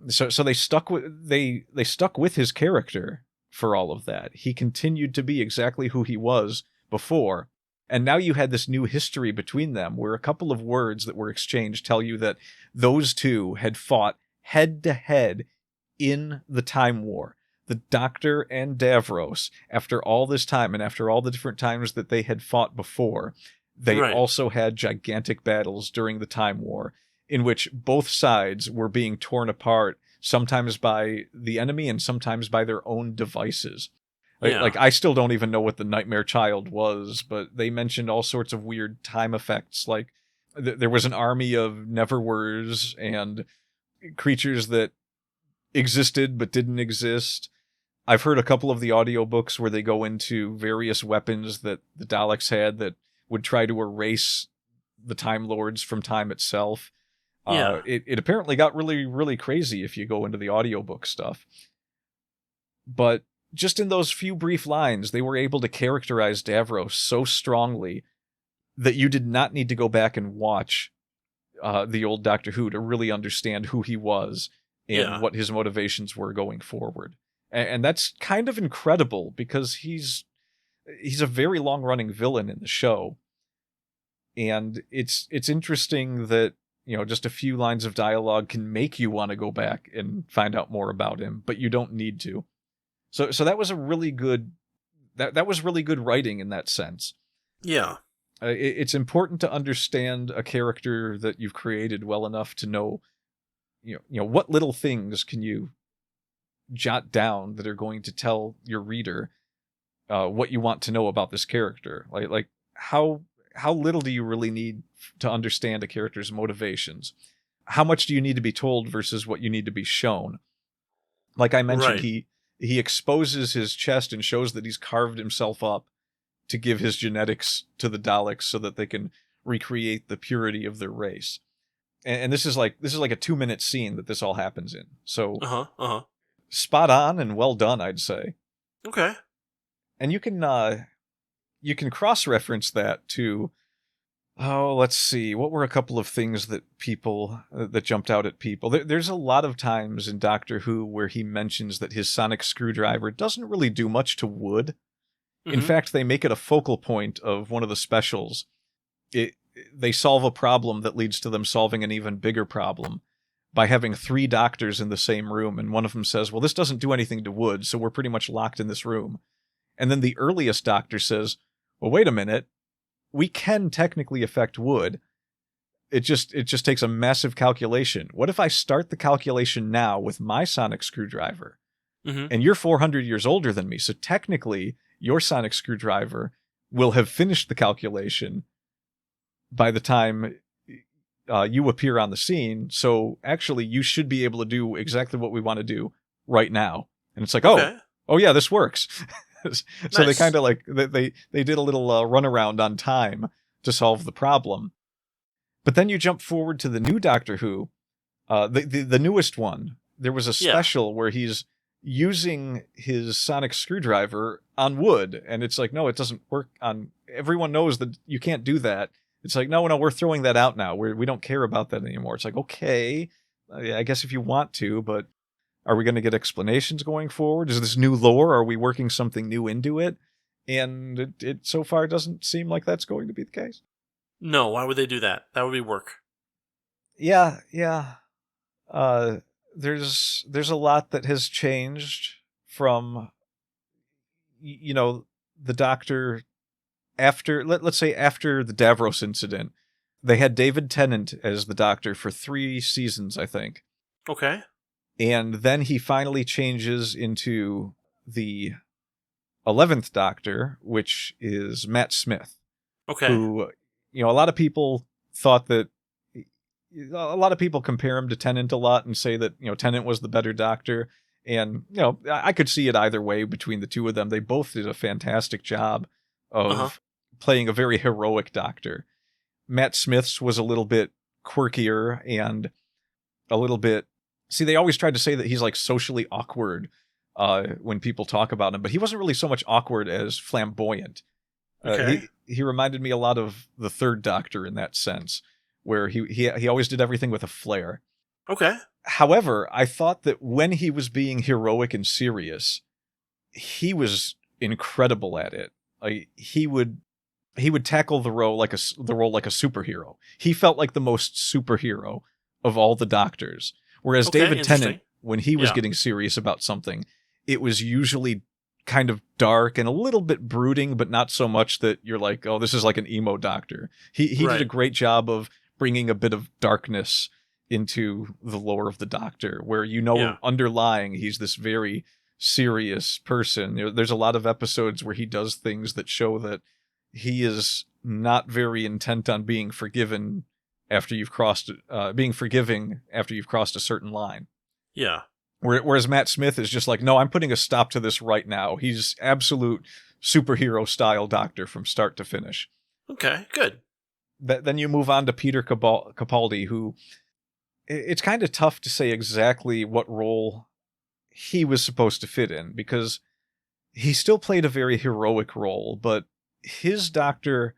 So they stuck with his character for all of that. He continued to be exactly who he was before. And now you had this new history between them, where a couple of words that were exchanged tell you that those two had fought head-to-head in the Time War. The Doctor and Davros, after all this time and after all the different times that they had fought before, they also had gigantic battles during the Time War. in which both sides were being torn apart, sometimes by the enemy and sometimes by their own devices. Like I still don't even know what the Nightmare Child was, but they mentioned all sorts of weird time effects. Like there was an army of Neverwers and creatures that existed but didn't exist. I've heard a couple of the audiobooks where they go into various weapons that the Daleks had that would try to erase the Time Lords from time itself. It apparently got really, really crazy if you go into the audiobook stuff. But just in those few brief lines, they were able to characterize Davros so strongly that you did not need to go back and watch the old Doctor Who to really understand who he was and what his motivations were going forward. And that's kind of incredible because he's a very long-running villain in the show. And it's interesting that, you know, just a few lines of dialogue can make you want to go back and find out more about him, but you don't need to. So that was a really good that was really good writing in that sense. Yeah. It's important to understand a character that you've created well enough to know, you know what little things can you jot down that are going to tell your reader what you want to know about this character. Like how little do you really need to understand a character's motivations? How much do you need to be told versus what you need to be shown? Like I mentioned, he exposes his chest and shows that he's carved himself up to give his genetics to the Daleks so that they can recreate the purity of their race. And this is like a 2-minute scene that this all happens in. So spot on and well done, I'd say. Okay. And you can cross-reference that to, let's see, what were a couple of things that jumped out at people? There's a lot of times in Doctor Who where he mentions that his sonic screwdriver doesn't really do much to wood. In fact, they make it a focal point of one of the specials. They solve a problem that leads to them solving an even bigger problem by having 3 doctors in the same room, and one of them says, well, this doesn't do anything to wood, so we're pretty much locked in this room. And then the earliest doctor says, well, wait a minute, we can technically affect wood. It just takes a massive calculation. What if I start the calculation now with my sonic screwdriver? And you're 400 years older than me, so technically your sonic screwdriver will have finished the calculation by the time you appear on the scene. So actually, you should be able to do exactly what we want to do right now. And it's like, oh yeah, this works. So nice. They kind of like they did a little runaround on time to solve the problem. But then you jump forward to the new Doctor Who, the newest one. There was a special where he's using his sonic screwdriver on wood, and it's like, no, it doesn't work on. Everyone knows that you can't do that. It's like, no, we're throwing that out now. We don't care about that anymore. It's like, okay, I guess if you want to, but are we going to get explanations going forward? Is this new lore? Are we working something new into it? And it so far doesn't seem like that's going to be the case. No, why would they do that? That would be work. Yeah. There's a lot that has changed from, the Doctor after, let's say after the Davros incident. They had David Tennant as the Doctor for 3 seasons, I think. Okay. And then he finally changes into the 11th Doctor, which is Matt Smith. Okay. Who, a lot of people thought that, a lot of people compare him to Tennant a lot and say that, Tennant was the better Doctor. And, I could see it either way between the two of them. They both did a fantastic job of playing a very heroic Doctor. Matt Smith's was a little bit quirkier and a little bit... See, they always tried to say that he's like socially awkward when people talk about him, but he wasn't really so much awkward as flamboyant. Okay. He reminded me a lot of the 3rd Doctor in that sense, where he always did everything with a flair. Okay. However, I thought that when he was being heroic and serious, he was incredible at it. He would tackle the role like a superhero. He felt like the most superhero of all the Doctors. Whereas David Tennant, when he was getting serious about something, it was usually kind of dark and a little bit brooding, but not so much that you're like, oh, this is like an emo Doctor. He did a great job of bringing a bit of darkness into the lore of the Doctor, where you know underlying he's this very serious person. There's a lot of episodes where he does things that show that he is not very intent on being forgiven after you've crossed being forgiving after you've crossed a certain line. Yeah. Whereas Matt Smith is just like, no, I'm putting a stop to this right now. He's absolute superhero style Doctor from start to finish. Okay, good. Then you move on to Peter Capaldi, who it's kind of tough to say exactly what role he was supposed to fit in, because he still played a very heroic role, but his Doctor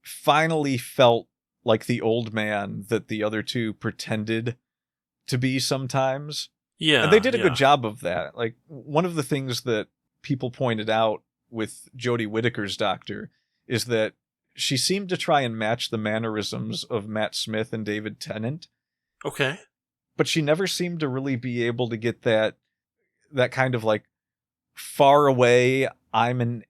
finally felt like the old man that the other two pretended to be sometimes. Yeah. And they did a good job of that. Like, one of the things that people pointed out with Jodie Whittaker's Doctor is that she seemed to try and match the mannerisms of Matt Smith and David Tennant. Okay. But she never seemed to really be able to get that kind of like far away, I'm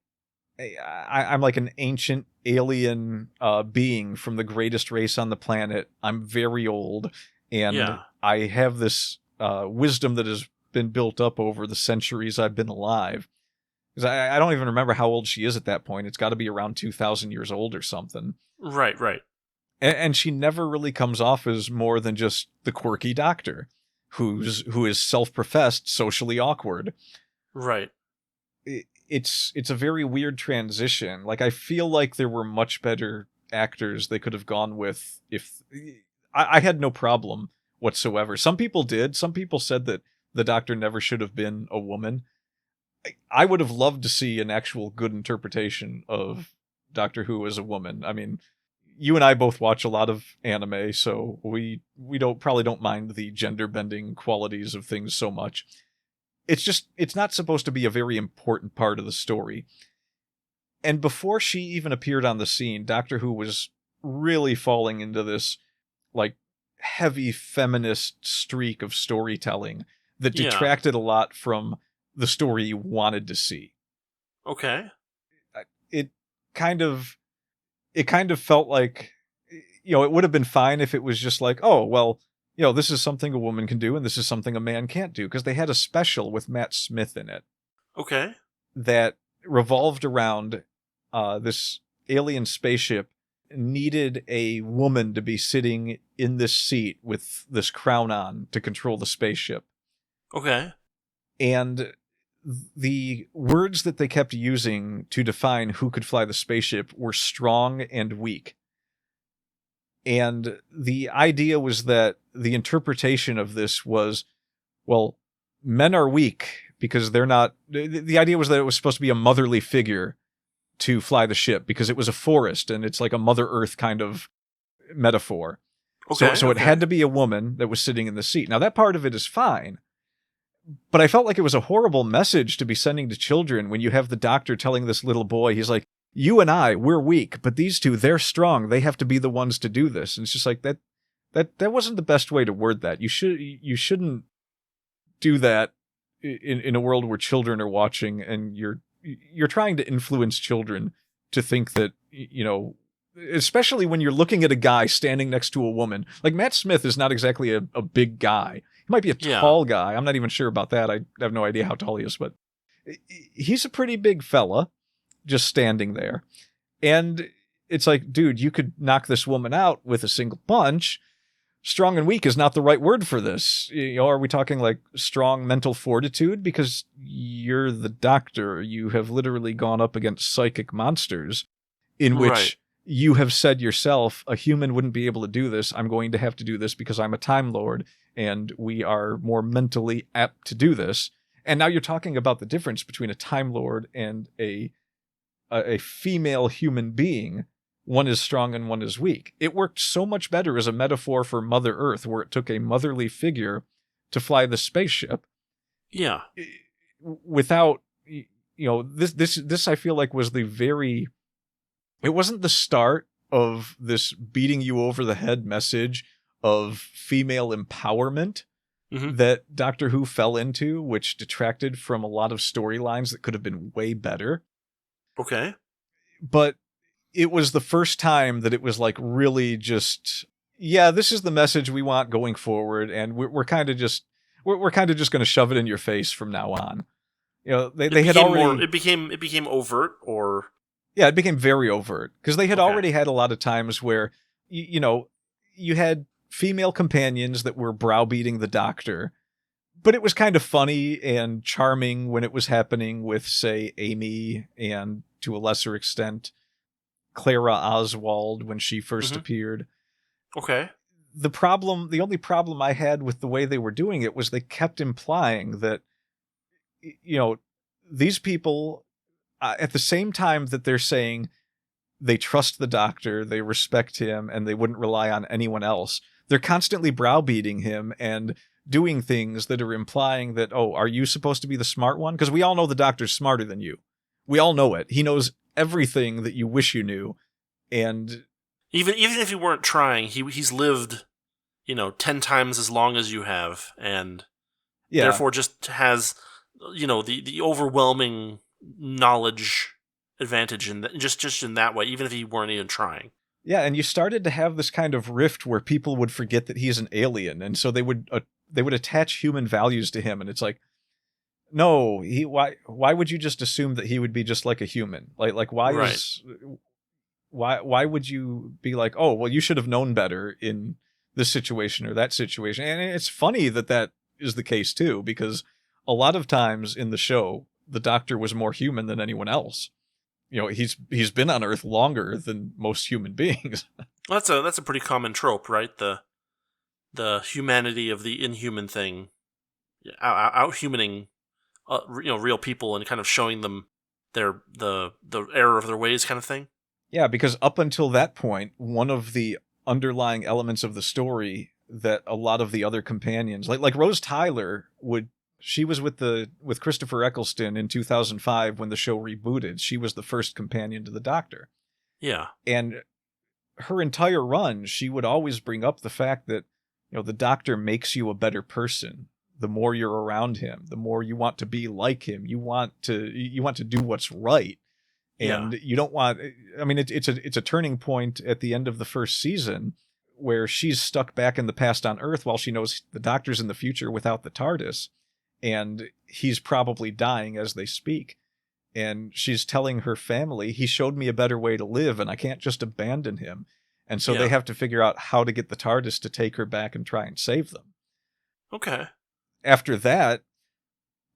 like an ancient alien being from the greatest race on the planet. I'm very old, and I have this wisdom that has been built up over the centuries I've been alive. Because I don't even remember how old she is at that point. It's got to be around 2,000 years old or something. Right. And she never really comes off as more than just the quirky Doctor who is self-professed socially awkward. Right. It's a very weird transition. Like, I feel like there were much better actors they could have gone with if... I had no problem whatsoever. Some people did. Some people said that the Doctor never should have been a woman. I would have loved to see an actual good interpretation of Doctor Who as a woman. I mean, you and I both watch a lot of anime, so we probably don't mind the gender bending qualities of things so much. It's not supposed to be a very important part of the story. And before she even appeared on the scene, Doctor Who was really falling into this like heavy feminist streak of storytelling that detracted a lot from the story you wanted to see. Okay. It kind of felt like, it would have been fine if it was just like, oh, well, this is something a woman can do and this is something a man can't do, because they had a special with Matt Smith in it. Okay. That revolved around this alien spaceship needed a woman to be sitting in this seat with this crown on to control the spaceship. Okay. And the words that they kept using to define who could fly the spaceship were strong and weak. And the idea was that the interpretation of this was, well, men are weak because they're not... The idea was that it was supposed to be a motherly figure to fly the ship because it was a forest and it's like a Mother Earth kind of metaphor. Okay, so it had to be a woman that was sitting in the seat. Now, that part of it is fine. But I felt like it was a horrible message to be sending to children when you have the Doctor telling this little boy, he's like, you and I, we're weak, but these two, they're strong. They have to be the ones to do this. And it's just like that wasn't the best way to word that. You shouldn't do that in a world where children are watching and you're trying to influence children to think that, especially when you're looking at a guy standing next to a woman. Like, Matt Smith is not exactly a big guy. He might be a tall guy. I'm not even sure about that. I have no idea how tall he is, but he's a pretty big fella just standing there. And it's like, dude, you could knock this woman out with a single punch. Strong and weak is not the right word for this. Are we talking like strong mental fortitude? Because you're the Doctor. You have literally gone up against psychic monsters in which you have said yourself, a human wouldn't be able to do this. I'm going to have to do this because I'm a Time Lord and we are more mentally apt to do this. And now you're talking about the difference between a Time Lord and a female human being. One is strong and one is weak. It worked so much better as a metaphor for Mother Earth, where it took a motherly figure to fly the spaceship. Yeah. Without, this I feel like was it wasn't the start of this beating you over the head message of female empowerment that Doctor Who fell into, which detracted from a lot of storylines that could have been way better. Okay. But it was the first time that it was like really just yeah, this is the message we want going forward, and we're kind of just we're kind of just going to shove it in your face from now on. You know, they had already it became overt, or yeah, it became very overt because they had Okay. already had a lot of times where you know you had female companions that were browbeating the Doctor, but it was kind of funny and charming when it was happening with, say, Amy and to a lesser extent Clara Oswald when she first appeared. Okay. The only problem I had with the way they were doing it was they kept implying that, you know, these people, at the same time that they're saying they trust the Doctor, they respect him, and they wouldn't rely on anyone else, they're constantly browbeating him and doing things that are implying that, oh, are you supposed to be the smart one? Because we all know the Doctor's smarter than you. We all know it. He knows everything that you wish you knew. And even if you weren't trying, he's lived, 10 times as long as you have, and therefore just has, the overwhelming knowledge advantage in just in that way, even if he weren't even trying. Yeah, and you started to have this kind of rift where people would forget that he's an alien, and so they would attach human values to him, and it's like, no, why would you just assume that he would be just like a human? Like why Right. why would you be like, oh, well, you should have known better in this situation or that situation? And it's funny that is the case too, because a lot of times in the show, the Doctor was more human than anyone else. You know, he's been on Earth longer than most human beings. Well, that's a pretty common trope, right? The humanity of the inhuman thing, out-humaning, real people and kind of showing them the error of their ways, kind of thing. Yeah, because up until that point, one of the underlying elements of the story that a lot of the other companions, like Rose Tyler, she was with Christopher Eccleston in 2005 when the show rebooted. She was the first companion to the Doctor. Yeah. And her entire run, she would always bring up the fact that, the Doctor makes you a better person. The more you're around him, the more you want to be like him. You want to do what's right. And you don't want, I mean, it's a turning point at the end of the first season where she's stuck back in the past on Earth while she knows the Doctor's in the future without the TARDIS. And he's probably dying as they speak. And she's telling her family, he showed me a better way to live and I can't just abandon him. And so they have to figure out how to get the TARDIS to take her back and try and save them. Okay. After that,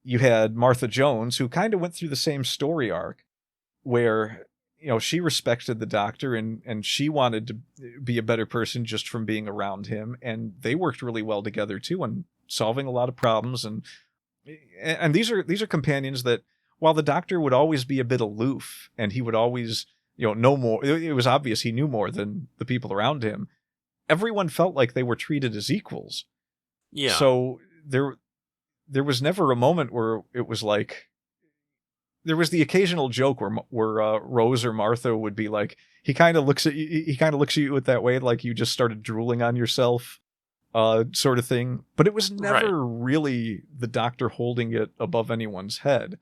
you had Martha Jones, who kind of went through the same story arc where, she respected the Doctor and she wanted to be a better person just from being around him. And they worked really well together too on solving a lot of problems. And these are companions that, while the Doctor would always be a bit aloof and he would always, know more, it was obvious he knew more than the people around him, everyone felt like they were treated as equals. Yeah. So there was never a moment where it was like, there was the occasional joke where Rose or Martha would be like, he kind of looks at you with that way, like you just started drooling on yourself, sort of thing. But it was never really the Doctor holding it above anyone's head.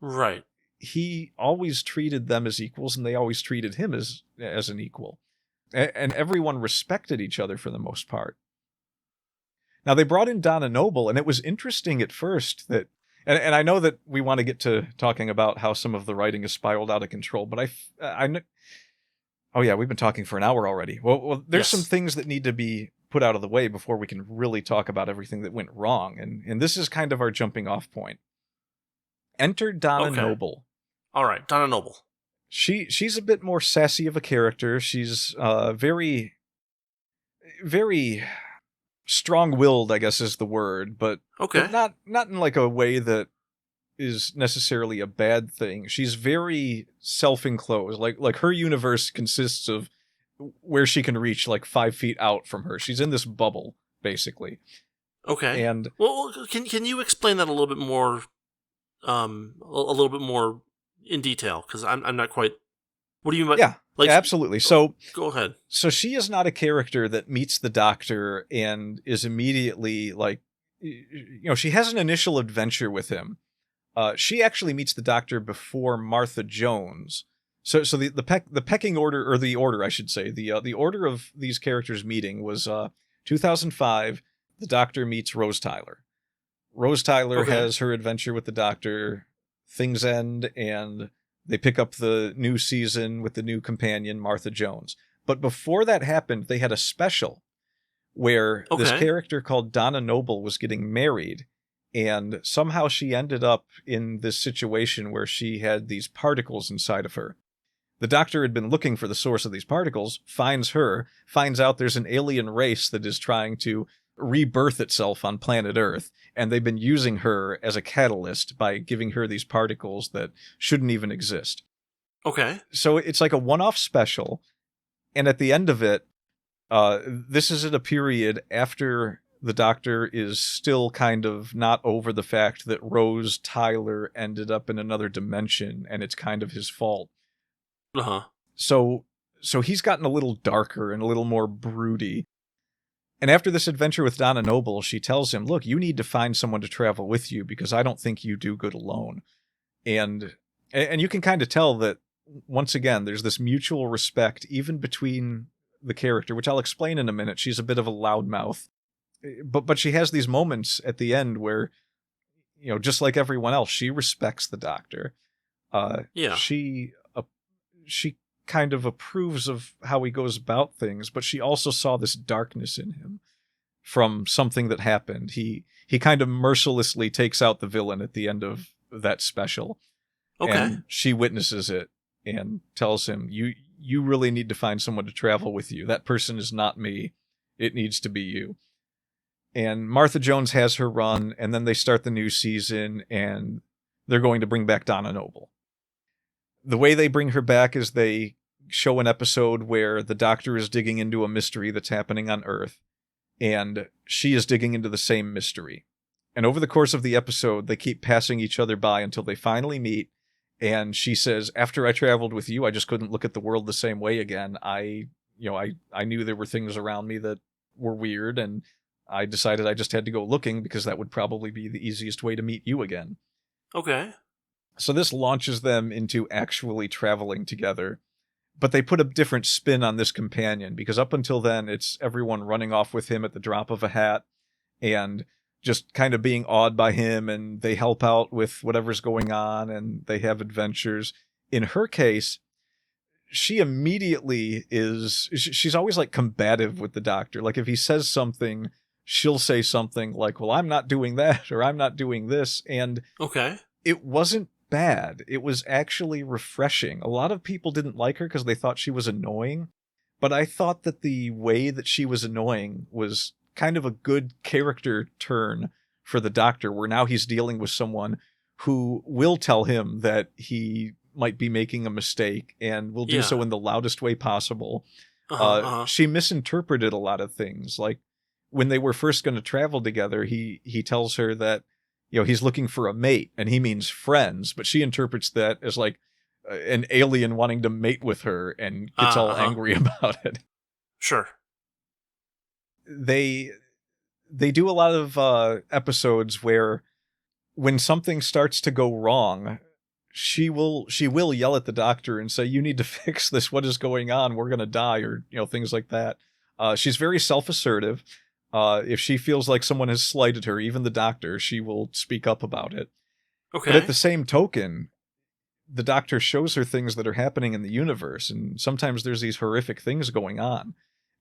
Right. He always treated them as equals, and they always treated him as an equal. And everyone respected each other for the most part. Now, they brought in Donna Noble, and it was interesting at first that, and I know that we want to get to talking about how some of the writing has spiraled out of control, but oh yeah, we've been talking for an hour already. Well, there's some things that need to be put out of the way before we can really talk about everything that went wrong, and this is kind of our jumping off point. Enter Donna Noble. All right, Donna Noble. She's a bit more sassy of a character. She's very, very strong-willed, I guess is the word, but not in like a way that is necessarily a bad thing. She's very self-enclosed. Like her universe consists of where she can reach like 5 feet out from her. She's in this bubble, basically. Okay. And well, can you explain that a little bit more? A little bit more in detail, because I'm not quite. What do you mean? Yeah, absolutely. So go ahead. So she is not a character that meets the Doctor and is immediately like, she has an initial adventure with him. She actually meets the Doctor before Martha Jones. So the pecking order, or the order, I should say, the order of these characters meeting was 2005. The Doctor meets Rose Tyler. Rose Tyler has her adventure with the Doctor. Things end, and they pick up the new season with the new companion, Martha Jones. But before that happened, they had a special where this character called Donna Noble was getting married, and somehow she ended up in this situation where she had these particles inside of her. The Doctor had been looking for the source of these particles, finds her, finds out there's an alien race that is trying to rebirth itself on planet Earth, and they've been using her as a catalyst by giving her these particles that shouldn't even exist. Okay. So it's like a one-off special, and at the end of it, this is at a period after the Doctor is still kind of not over the fact that Rose Tyler ended up in another dimension, and it's kind of his fault. Uh-huh. So he's gotten a little darker and a little more broody. And after this adventure with Donna Noble, she tells him, look, you need to find someone to travel with you because I don't think you do good alone. And you can kind of tell that, once again, there's this mutual respect even between the character, which I'll explain in a minute. She's a bit of a loudmouth. But she has these moments at the end where, just like everyone else, she respects the Doctor. She kind of approves of how he goes about things, but she also saw this darkness in him from something that happened. He kind of mercilessly takes out the villain at the end of that special. Okay. And she witnesses it and tells him, you really need to find someone to travel with you. That person is not me. It needs to be you. And Martha Jones has her run, and then they start the new season, and they're going to bring back Donna Noble. The way they bring her back is they show an episode where the Doctor is digging into a mystery that's happening on Earth, and she is digging into the same mystery. And over the course of the episode, they keep passing each other by until they finally meet, and she says, after I traveled with you, I just couldn't look at the world the same way again. I knew there were things around me that were weird, and I decided I just had to go looking because that would probably be the easiest way to meet you again. Okay. So this launches them into actually traveling together. But they put a different spin on this companion, because up until then, it's everyone running off with him at the drop of a hat and just kind of being awed by him, and they help out with whatever's going on, and they have adventures. In her case, she immediately she's always like combative with the Doctor. Like if he says something, she'll say something like, well, I'm not doing that, or I'm not doing this. And it wasn't bad. It was actually refreshing. A lot of people didn't like her because they thought she was annoying, but I thought that the way that she was annoying was kind of a good character turn for the Doctor, where now he's dealing with someone who will tell him that he might be making a mistake and will do so in the loudest way possible. She misinterpreted a lot of things. Like when they were first going to travel together, he tells her that he's looking for a mate, and he means friends, but she interprets that as like an alien wanting to mate with her and gets all angry about it. Sure. They do a lot of episodes where when something starts to go wrong, she will yell at the Doctor and say, you need to fix this. What is going on? We're going to die, or things like that. She's very self-assertive. If she feels like someone has slighted her, even the Doctor, she will speak up about it. Okay. But at the same token, the Doctor shows her things that are happening in the universe, and sometimes there's these horrific things going on.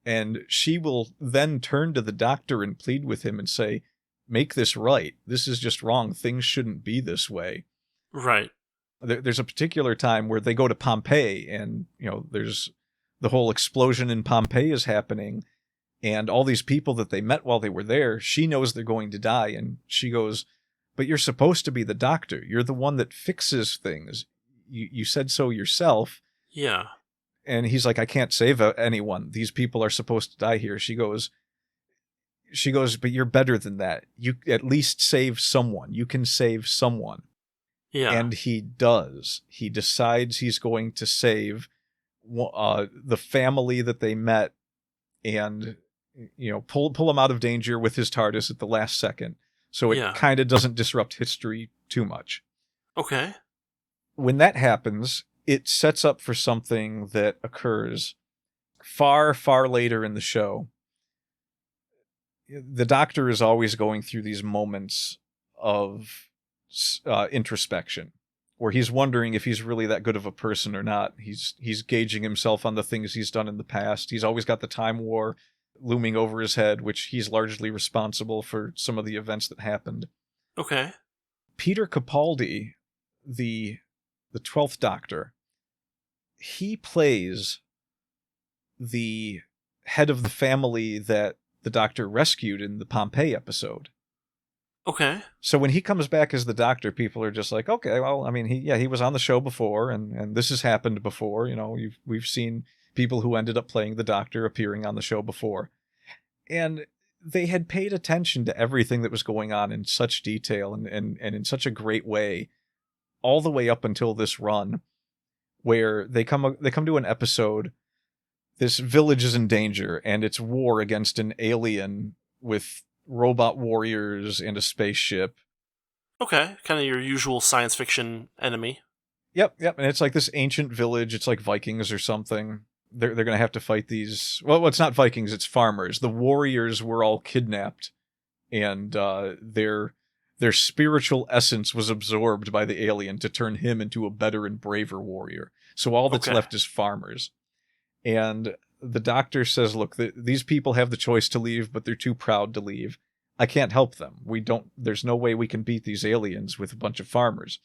And she will then turn to the Doctor and plead with him and say, make this right. This is just wrong. Things shouldn't be this way. Right. There's a particular time where they go to Pompeii, and, there's the whole explosion in Pompeii is happening. And all these people that they met while they were there, she knows they're going to die. And she goes, but you're supposed to be the Doctor. You're the one that fixes things. You said so yourself. Yeah. And he's like, I can't save anyone. These people are supposed to die here. She goes, but you're better than that. You at least save someone. You can save someone. Yeah. And he does. He decides he's going to save the family that they met and, pull them out of danger with his TARDIS at the last second. So it kind of doesn't disrupt history too much. Okay. When that happens, it sets up for something that occurs far, far later in the show. The Doctor is always going through these moments of introspection, where he's wondering if he's really that good of a person or not. He's gauging himself on the things he's done in the past. He's always got the Time War looming over his head, which he's largely responsible for some of the events that happened. Okay. Peter Capaldi, the 12th Doctor, he plays the head of the family that the Doctor rescued in the Pompeii episode. Okay. So when he comes back as the Doctor, people are just like, okay, well, I mean, he was on the show before, and this has happened before. You know, we've seen people who ended up playing the Doctor appearing on the show before. And they had paid attention to everything that was going on in such detail and in such a great way, all the way up until this run, where they come to an episode. This village is in danger, and it's war against an alien with robot warriors and a spaceship. Okay, kind of your usual science fiction enemy. Yep, and it's like this ancient village. It's like Vikings or something. They're going to have to fight these... Well, it's not Vikings, it's farmers. The warriors were all kidnapped, and their spiritual essence was absorbed by the alien to turn him into a better and braver warrior. So all that's left is farmers. And the Doctor says, look, these people have the choice to leave, but they're too proud to leave. I can't help them. There's no way we can beat these aliens with a bunch of farmers.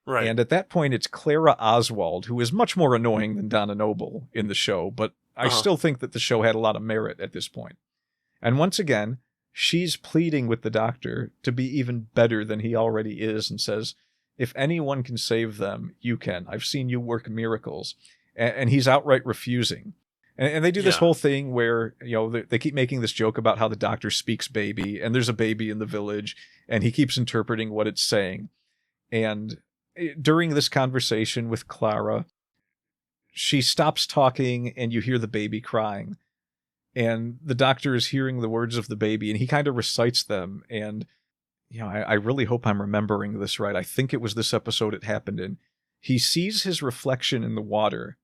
Right. And at that point, it's Clara Oswald, who is much more annoying than Donna Noble in the show, but I still think that the show had a lot of merit at this point. And once again, she's pleading with the Doctor to be even better than he already is, and says, if anyone can save them, you can. I've seen you work miracles. And he's outright refusing. And they do this whole thing where, you know, they keep making this joke about how the Doctor speaks baby, and there's a baby in the village, and he keeps interpreting what it's saying. And during this conversation with Clara, she stops talking, and you hear the baby crying. And the Doctor is hearing the words of the baby, and he kind of recites them. And, you know, I really hope I'm remembering this right. I think it was this episode it happened in. He sees his reflection in the water,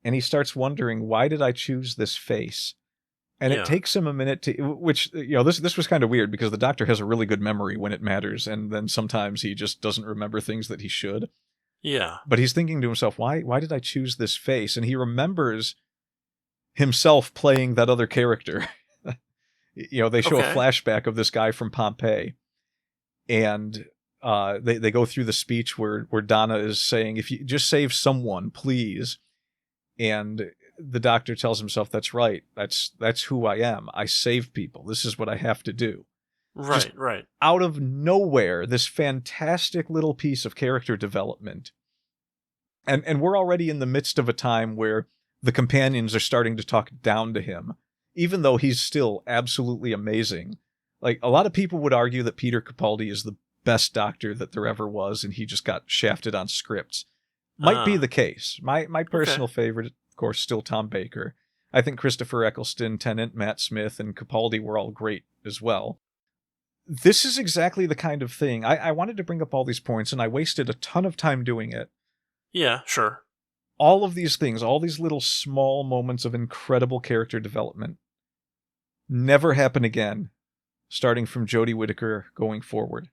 and he starts wondering, why did I choose this face? And it takes him a minute to, which, you know, this was kind of weird because the Doctor has a really good memory when it matters, and then sometimes he just doesn't remember things that he should. Yeah. But he's thinking to himself, why did I choose this face? And he remembers himself playing that other character. You know, they show a flashback of this guy from Pompeii, and they go through the speech where Donna is saying, if you just save someone, please. And the Doctor tells himself, that's right. That's who I am. I save people. This is what I have to do. Right. Out of nowhere, this fantastic little piece of character development. And we're already in the midst of a time where the companions are starting to talk down to him, even though he's still absolutely amazing. Like, a lot of people would argue that Peter Capaldi is the best Doctor that there ever was, and he just got shafted on scripts. Might be the case. My personal favorite, of course, still Tom Baker. I think Christopher Eccleston, Tennant, Matt Smith, and Capaldi were all great as well. This is exactly the kind of thing. I wanted to bring up all these points, and I wasted a ton of time doing it. Yeah, sure. All of these things, all these little small moments of incredible character development, never happen again, starting from Jodie Whittaker going forward.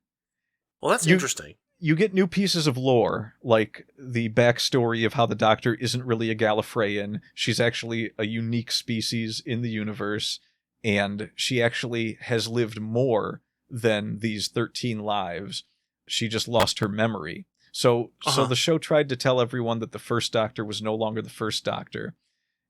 Well, that's interesting. You get new pieces of lore, like the backstory of how the Doctor isn't really a Gallifreyan. She's actually a unique species in the universe, and she actually has lived more than these 13 lives. She just lost her memory. So the show tried to tell everyone that the first Doctor was no longer the first Doctor,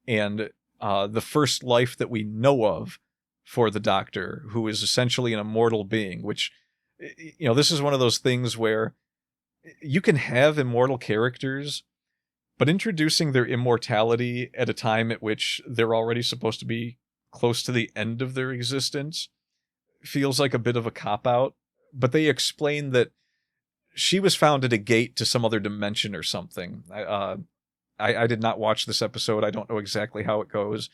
and the first life that we know of for the Doctor, who is essentially an immortal being, which, you know, this is one of those things where you can have immortal characters, but introducing their immortality at a time at which they're already supposed to be close to the end of their existence feels like a bit of a cop-out. But they explain that she was found at a gate to some other dimension or something. I did not watch this episode. I don't know exactly how it goes.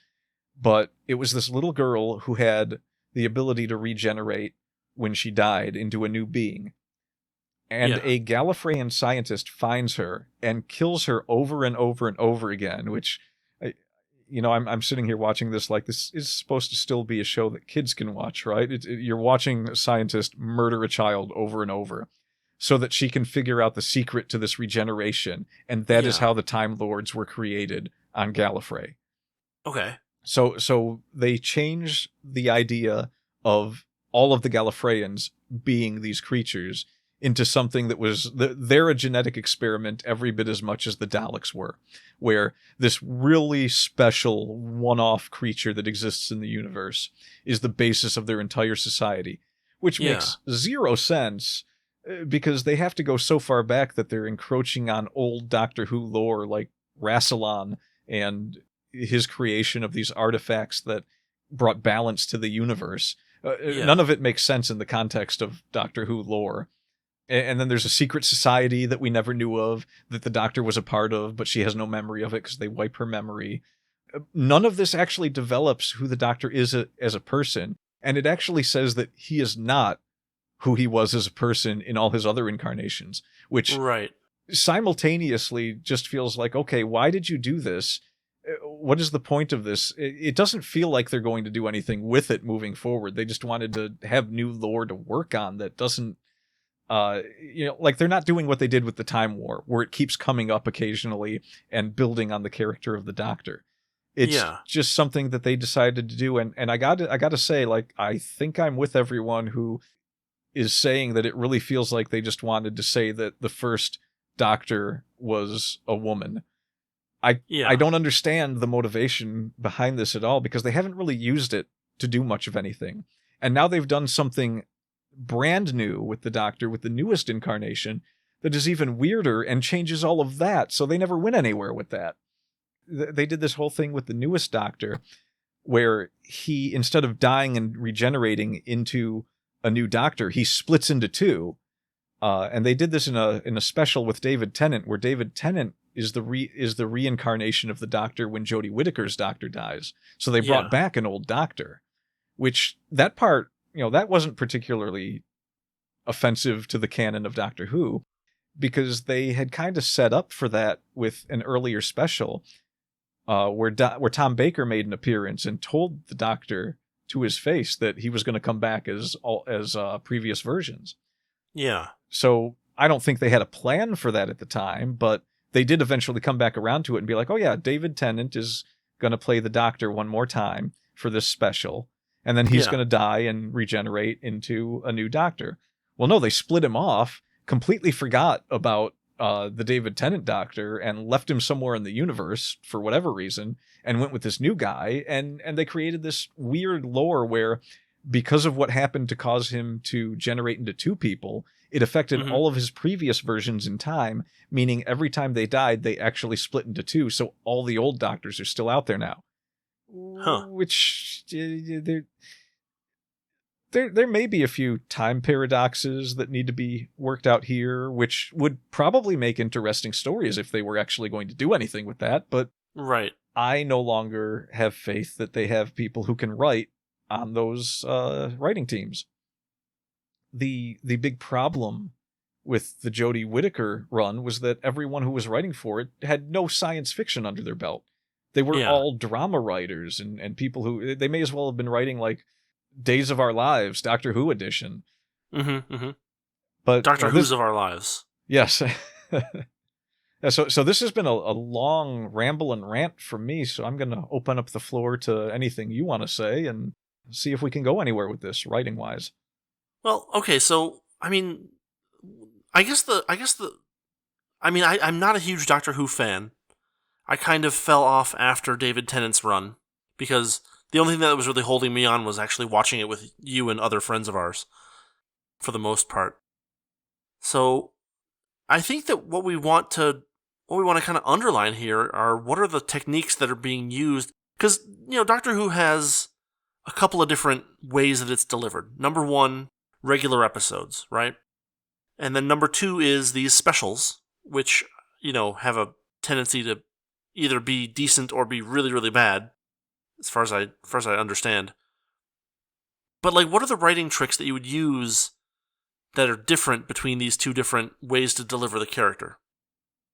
But it was this little girl who had the ability to regenerate when she died into a new being. And Yeah. a Gallifreyan scientist finds her and kills her over and over and over again, which, I'm sitting here watching this like this is supposed to still be a show that kids can watch, right? You're watching a scientist murder a child over and over so that she can figure out the secret to this regeneration, and that is Yeah. how the Time Lords were created on Gallifrey. Okay. So they change the idea of all of the Gallifreyans being these creatures into something that was they're a genetic experiment every bit as much as the Daleks were, where this really special one-off creature that exists in the universe is the basis of their entire society, which makes zero sense because they have to go so far back that they're encroaching on old Doctor Who lore like Rassilon and his creation of these artifacts that brought balance to the universe. None of it makes sense in the context of Doctor Who lore. And then there's a secret society that we never knew of, that the Doctor was a part of, but she has no memory of it because they wipe her memory. None of this actually develops who the Doctor is as a person, and it actually says that he is not who he was as a person in all his other incarnations, which simultaneously just feels like, okay, why did you do this? What is the point of this? It doesn't feel like they're going to do anything with it moving forward. They just wanted to have new lore to work on that doesn't, like they're not doing what they did with the Time War, where it keeps coming up occasionally and building on the character of the Doctor. It's just something that they decided to do. And I gotta say, like, I think I'm with everyone who is saying that it really feels like they just wanted to say that the first Doctor was a woman. I don't understand the motivation behind this at all, because they haven't really used it to do much of anything. And now they've done something brand new with the Doctor, with the newest incarnation, that is even weirder and changes all of that, so they never went anywhere with that. They did this whole thing with the newest Doctor, where he, instead of dying and regenerating into a new Doctor, he splits into two. And they did this in a special with David Tennant, where David Tennant is the reincarnation of the Doctor when Jodie Whittaker's Doctor dies. So they brought back an old Doctor, which that part, that wasn't particularly offensive to the canon of Doctor Who, because they had kind of set up for that with an earlier special where Tom Baker made an appearance and told the Doctor to his face that he was going to come back as previous versions. Yeah. So I don't think they had a plan for that at the time, but they did eventually come back around to it and be like, oh yeah, David Tennant is going to play the Doctor one more time for this special, and then he's going to die and regenerate into a new Doctor. Well, no, they split him off, completely forgot about the David Tennant Doctor, and left him somewhere in the universe for whatever reason, and went with this new guy, and they created this weird lore where, because of what happened to cause him to generate into two people, it affected all of his previous versions in time, meaning every time they died, they actually split into two, so all the old Doctors are still out there now. Which, there may be a few time paradoxes that need to be worked out here, which would probably make interesting stories if they were actually going to do anything with that, but I no longer have faith that they have people who can write on those writing teams. The big problem with the Jodie Whittaker run was that everyone who was writing for it had no science fiction under their belt. They were all drama writers and people who, they may as well have been writing like Days of Our Lives, Doctor Who edition. But Doctor Who's of Our Lives. Yes. So this has been a long ramble and rant from me, so I'm going to open up the floor to anything you want to say and see if we can go anywhere with this, writing-wise. Well, okay, so, I mean, I'm not a huge Doctor Who fan. I kind of fell off after David Tennant's run, because the only thing that was really holding me on was actually watching it with you and other friends of ours, for the most part. So, I think that what we want to kind of underline here are what are the techniques that are being used, because, Doctor Who has a couple of different ways that it's delivered. Number one, regular episodes, right? And then number two is these specials, which, have a tendency to either be decent or be really, really bad, as far as I understand. But, like, what are the writing tricks that you would use that are different between these two different ways to deliver the character.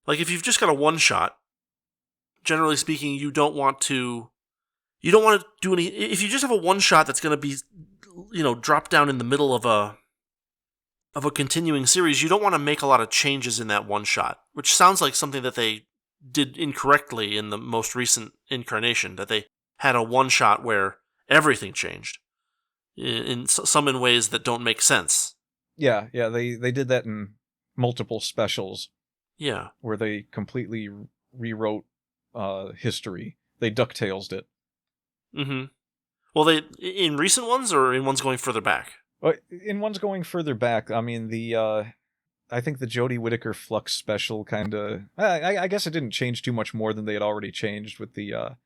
Like, if you've just got a one-shot, generally speaking, you don't want to do any... If you just have a one-shot that's going to be, drop down in the middle of a continuing series, you don't want to make a lot of changes in that one-shot, which sounds like something that they did incorrectly in the most recent incarnation, that they had a one-shot where everything changed, some in ways that don't make sense. Yeah, they did that in multiple specials. Yeah. Where they completely rewrote history. They DuckTales'd it. Mm-hmm. Well, they in recent ones or in ones going further back? In ones going further back, I mean, I think the Jodie Whittaker Flux special kind of... I guess it didn't change too much more than they had already changed with the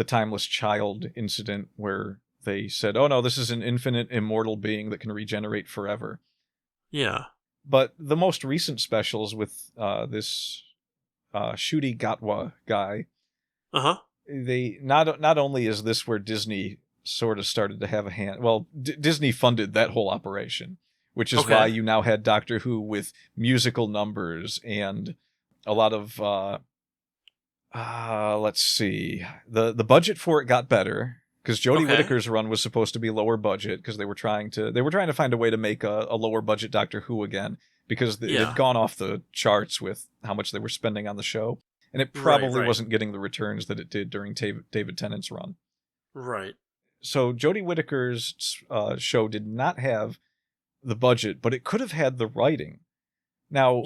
Timeless Child incident, where they said, oh no, this is an infinite immortal being that can regenerate forever. Yeah. But the most recent specials with this Ncuti Gatwa guy, they not only is this where Disney sort of started to have a hand... Well, Disney funded that whole operation, which is why you now had Doctor Who with musical numbers and a lot of... let's see. The budget for it got better, because Jodie Whittaker's run was supposed to be lower budget, because they were trying to find a way to make a lower budget Doctor Who again, because it had gone off the charts with how much they were spending on the show, and it probably wasn't getting the returns that it did during David Tennant's run. Right. So Jodie Whittaker's show did not have the budget, but it could have had the writing. Now,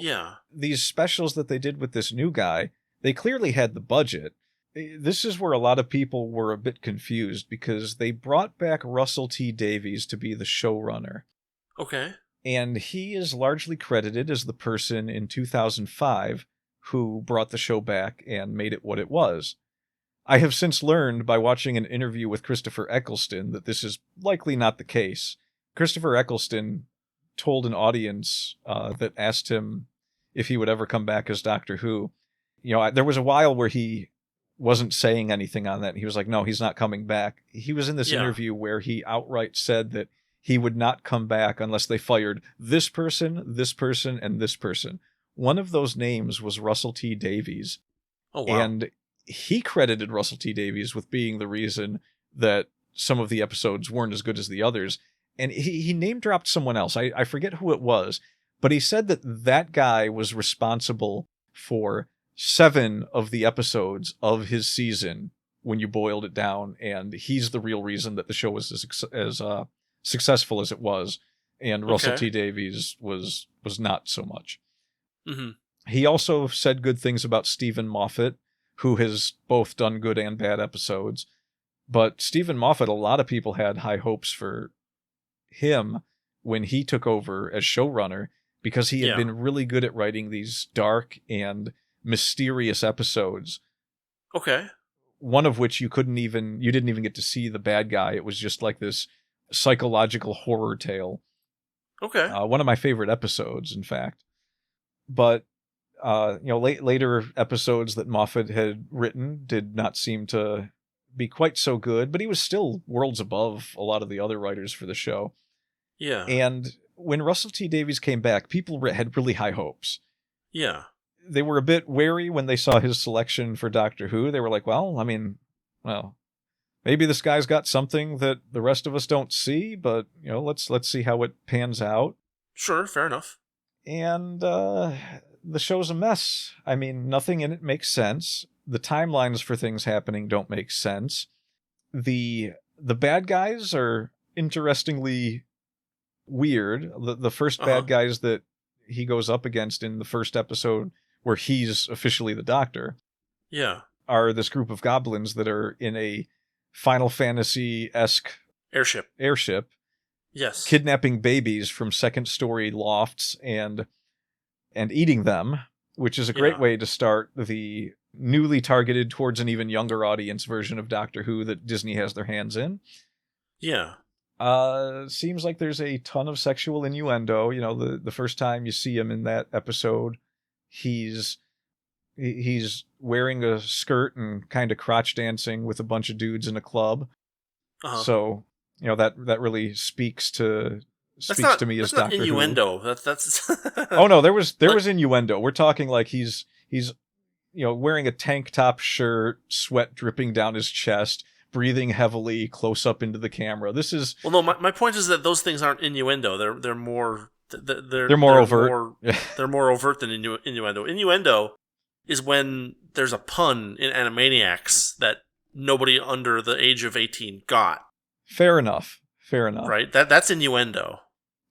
these specials that they did with this new guy, they clearly had the budget. This is where a lot of people were a bit confused, because they brought back Russell T Davies to be the showrunner. Okay. And he is largely credited as the person in 2005 who brought the show back and made it what it was. I have since learned by watching an interview with Christopher Eccleston that this is likely not the case. Christopher Eccleston told an audience that asked him if he would ever come back as Doctor Who. There was a while where he wasn't saying anything on that. He was like, no, he's not coming back. He was in this interview where he outright said that he would not come back unless they fired this person, and this person. One of those names was Russell T Davies. Oh, wow. And he credited Russell T Davies with being the reason that some of the episodes weren't as good as the others. And he name-dropped someone else. I forget who it was, but he said that guy was responsible for 7 of the episodes of his season when you boiled it down, and he's the real reason that the show was as successful as it was, and Russell T Davies was not so much. Mm-hmm. He also said good things about Stephen Moffat, who has both done good and bad episodes. But Stephen Moffat, a lot of people had high hopes for him when he took over as showrunner, because he had been really good at writing these dark and mysterious episodes. Okay. One of which you didn't even get to see the bad guy. It was just like this psychological horror tale. Okay. One of my favorite episodes, in fact. But later episodes that Moffat had written did not seem to be quite so good, but he was still worlds above a lot of the other writers for the show. Yeah. And when Russell T Davies came back, people had really high hopes. Yeah. They were a bit wary when they saw his selection for Doctor Who. They were like, well, maybe this guy's got something that the rest of us don't see, but let's see how it pans out. Sure, fair enough. And the show's a mess. I mean, nothing in it makes sense. The timelines for things happening don't make sense. The bad guys are interestingly weird. The first bad guys that he goes up against in the first episode, where he's officially the Doctor, are this group of goblins that are in a Final Fantasy-esque airship. Yes. Kidnapping babies from second-story lofts and eating them, which is a great way to start the newly targeted towards an even younger audience version of Doctor Who that Disney has their hands in. Yeah. Seems like there's a ton of sexual innuendo. The first time you see him in that episode, he's wearing a skirt and kind of crotch dancing with a bunch of dudes in a club. So, that really speaks to speaks to me as Doctor Who. Innuendo. That's. Oh no, there was innuendo. We're talking like he's wearing a tank top shirt, sweat dripping down his chest, breathing heavily, close up into the camera. This is Well, no, my point is that those things aren't innuendo. They're more overt. They're more overt than innuendo. Innuendo is when there's a pun in Animaniacs that nobody under the age of 18 got. Fair enough. Right? That's innuendo.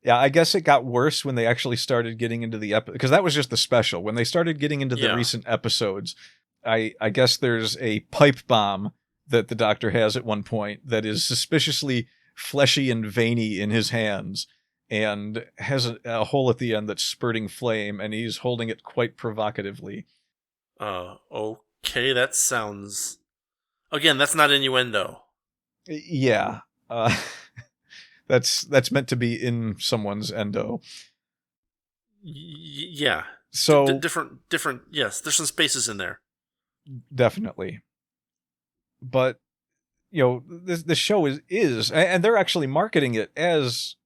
Yeah, I guess it got worse when they actually started getting into the episode, because that was just the special. When they started getting into the recent episodes, I guess there's a pipe bomb that the Doctor has at one point that is suspiciously fleshy and veiny in his hands and has a hole at the end that's spurting flame, and he's holding it quite provocatively. Okay, that sounds... Again, that's not innuendo. Yeah. That's meant to be in someone's endo. Yeah. So different. Yes, there's some spaces in there. Definitely. But the show is, and they're actually marketing it as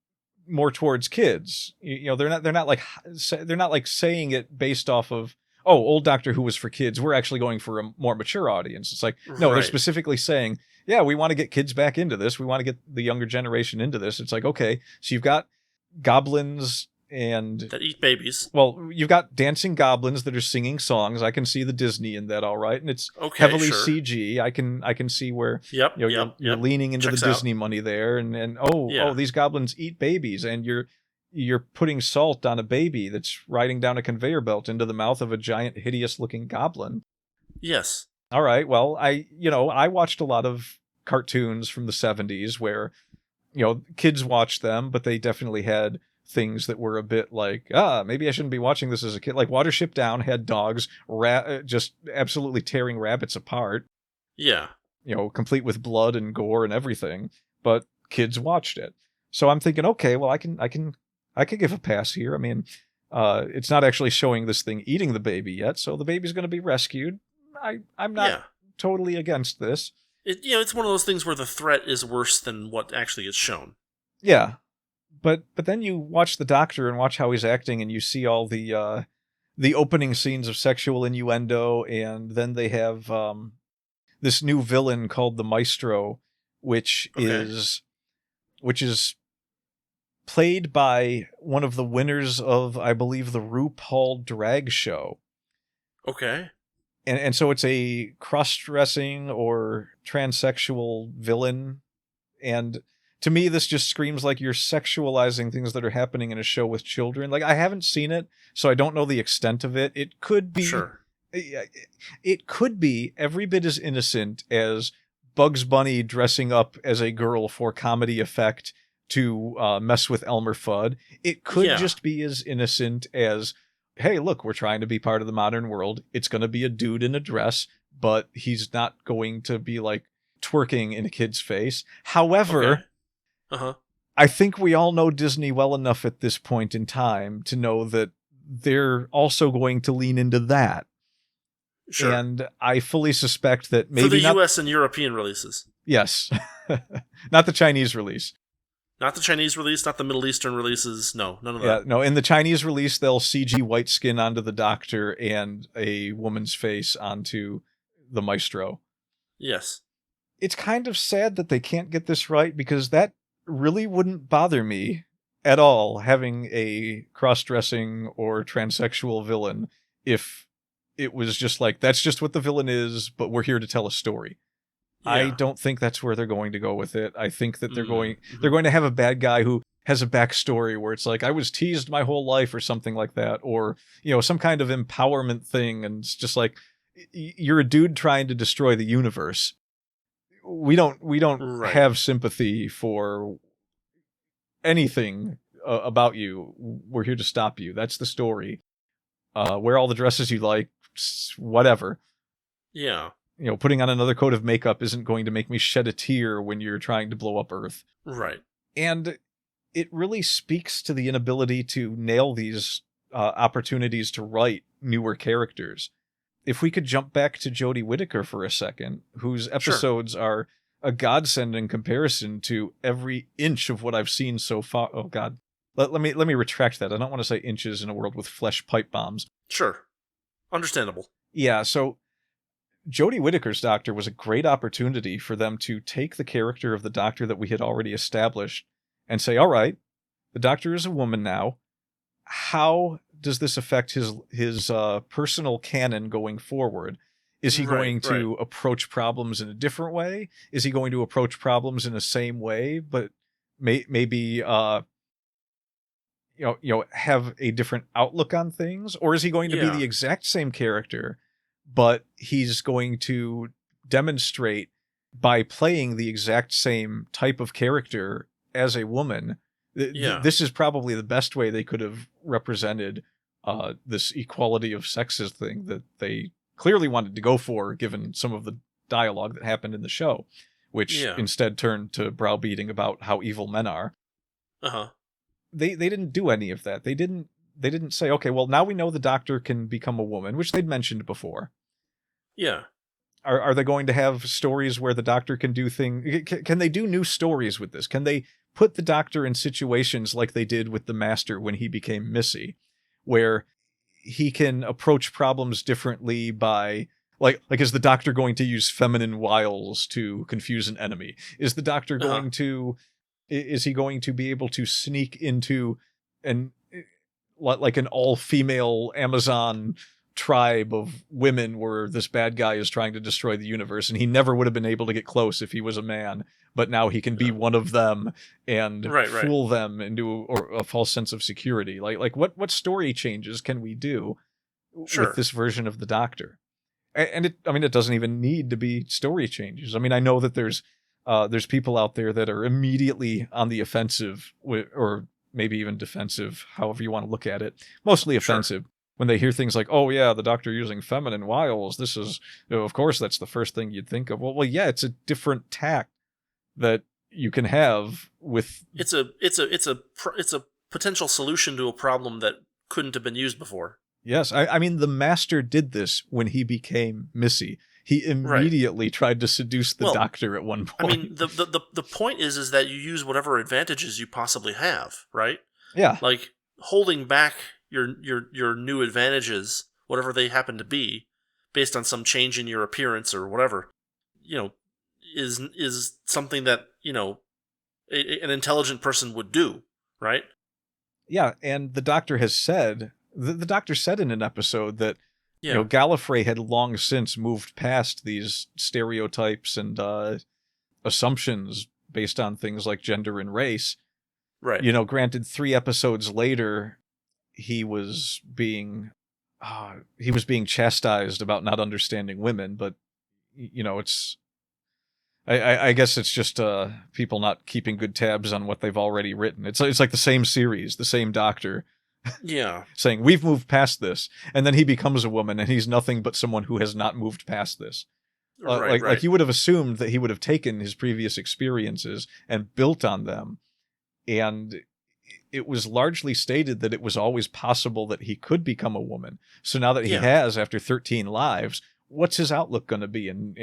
more towards kids. They're not like saying it based off of, oh, old Doctor Who was for kids. We're actually going for a more mature audience. It's like, no, They're specifically saying, yeah, we want to get kids back into this. We want to get the younger generation into this. It's like, okay, so you've got goblins and... that eat babies. Well, you've got dancing goblins that are singing songs. I can see the Disney in that, all right. And it's heavily CG. I can see where you're leaning into the Disney money there. And these goblins eat babies. And you're putting salt on a baby that's riding down a conveyor belt into the mouth of a giant, hideous-looking goblin. Yes. All right. Well, I watched a lot of cartoons from the 70s where, kids watched them, but they definitely had things that were a bit like, maybe I shouldn't be watching this as a kid. Like Watership Down had dogs just absolutely tearing rabbits apart. Yeah. Complete with blood and gore and everything, but kids watched it. So I'm thinking, okay, well, I can give a pass here. I mean, it's not actually showing this thing eating the baby yet, so the baby's going to be rescued. I'm not totally against this. It's one of those things where the threat is worse than what actually is shown. Yeah. But then you watch the Doctor and watch how he's acting, and you see all the opening scenes of sexual innuendo, and then they have this new villain called the Maestro, which is played by one of the winners of, I believe, the RuPaul drag show. Okay. And so it's a cross-dressing or transsexual villain. And to me, this just screams like you're sexualizing things that are happening in a show with children. Like, I haven't seen it, so I don't know the extent of it. It could be... Sure. It could be every bit as innocent as Bugs Bunny dressing up as a girl for comedy effect to mess with Elmer Fudd. It could just be as innocent as... hey, look, we're trying to be part of the modern world. It's going to be a dude in a dress, but he's not going to be like twerking in a kid's face. However, I think we all know Disney well enough at this point in time to know that they're also going to lean into that. Sure. And I fully suspect that maybe for the US and European releases. Yes. Not the Chinese release. Not the Chinese release, not the Middle Eastern releases. No, none of that. Yeah, no. In the Chinese release, they'll CG white skin onto the Doctor and a woman's face onto the Maestro. Yes. It's kind of sad that they can't get this right, because that really wouldn't bother me at all, having a cross-dressing or transsexual villain, if it was just like, that's just what the villain is, but we're here to tell a story. Yeah. I don't think that's where they're going to go with it. I think that they're going to have a bad guy who has a backstory where it's like, I was teased my whole life or something like that, or some kind of empowerment thing, and it's just like, you're a dude trying to destroy the universe. We don't have sympathy for anything about you. We're here to stop you. That's the story. Wear all the dresses you like, whatever. Yeah. Putting on another coat of makeup isn't going to make me shed a tear when you're trying to blow up Earth. Right. And it really speaks to the inability to nail these opportunities to write newer characters. If we could jump back to Jodie Whittaker for a second, whose episodes are a godsend in comparison to every inch of what I've seen so far. Oh, God. let me retract that. I don't want to say inches in a world with flesh pipe bombs. Sure. Understandable. Yeah, so Jodie Whittaker's Doctor was a great opportunity for them to take the character of the Doctor that we had already established and say, all right, the Doctor is a woman now. How does this affect his personal canon going forward? Is he going to approach problems in a different way? Is he going to approach problems in the same way, but maybe have a different outlook on things? Or is he going to be the exact same character, but he's going to demonstrate by playing the exact same type of character as a woman? This is probably the best way they could have represented this equality of sexes thing that they clearly wanted to go for, given some of the dialogue that happened in the show, which instead turned to browbeating about how evil men are. Uh-huh. They didn't do any of that. They didn't say, okay, well, now we know the Doctor can become a woman, which they'd mentioned before. Yeah. Are they going to have stories where the Doctor can do things? Can they do new stories with this? Can they put the Doctor in situations like they did with the Master when he became Missy, where he can approach problems differently by, like is the Doctor going to use feminine wiles to confuse an enemy? Is the Doctor going to, is he going to be able to sneak into an all-female Amazon tribe of women where this bad guy is trying to destroy the universe, and he never would have been able to get close if he was a man, but now he can be one of them and fool them into a false sense of security? Like what story changes can we do with this version of the Doctor? And it doesn't even need to be story changes. I mean, I know that there's people out there that are immediately on the offensive, or maybe even defensive, however you want to look at it, mostly offensive. When they hear things like, oh yeah, the Doctor using feminine wiles, this is, of course, that's the first thing you'd think of. Well, yeah, it's a different tact that you can have with. It's a potential solution to a problem that couldn't have been used before. Yes, I mean, the Master did this when he became Missy. He immediately tried to seduce the Doctor at one point. I mean, the point is that you use whatever advantages you possibly have, right? Yeah. Like holding back your new advantages, whatever they happen to be, based on some change in your appearance or whatever, is something that, an intelligent person would do, right? Yeah, and the Doctor has said, the Doctor said in an episode that, Gallifrey had long since moved past these stereotypes and assumptions based on things like gender and race. Right. Granted, 3 episodes later, he was being chastised about not understanding women, but it's I guess it's just people not keeping good tabs on what they've already written. It's like the same series, the same Doctor. Yeah. Saying, we've moved past this. And then he becomes a woman, and he's nothing but someone who has not moved past this. Like you would have assumed that he would have taken his previous experiences and built on them. And it was largely stated that it was always possible that he could become a woman. So now that he has, after 13 lives, what's his outlook going to be? And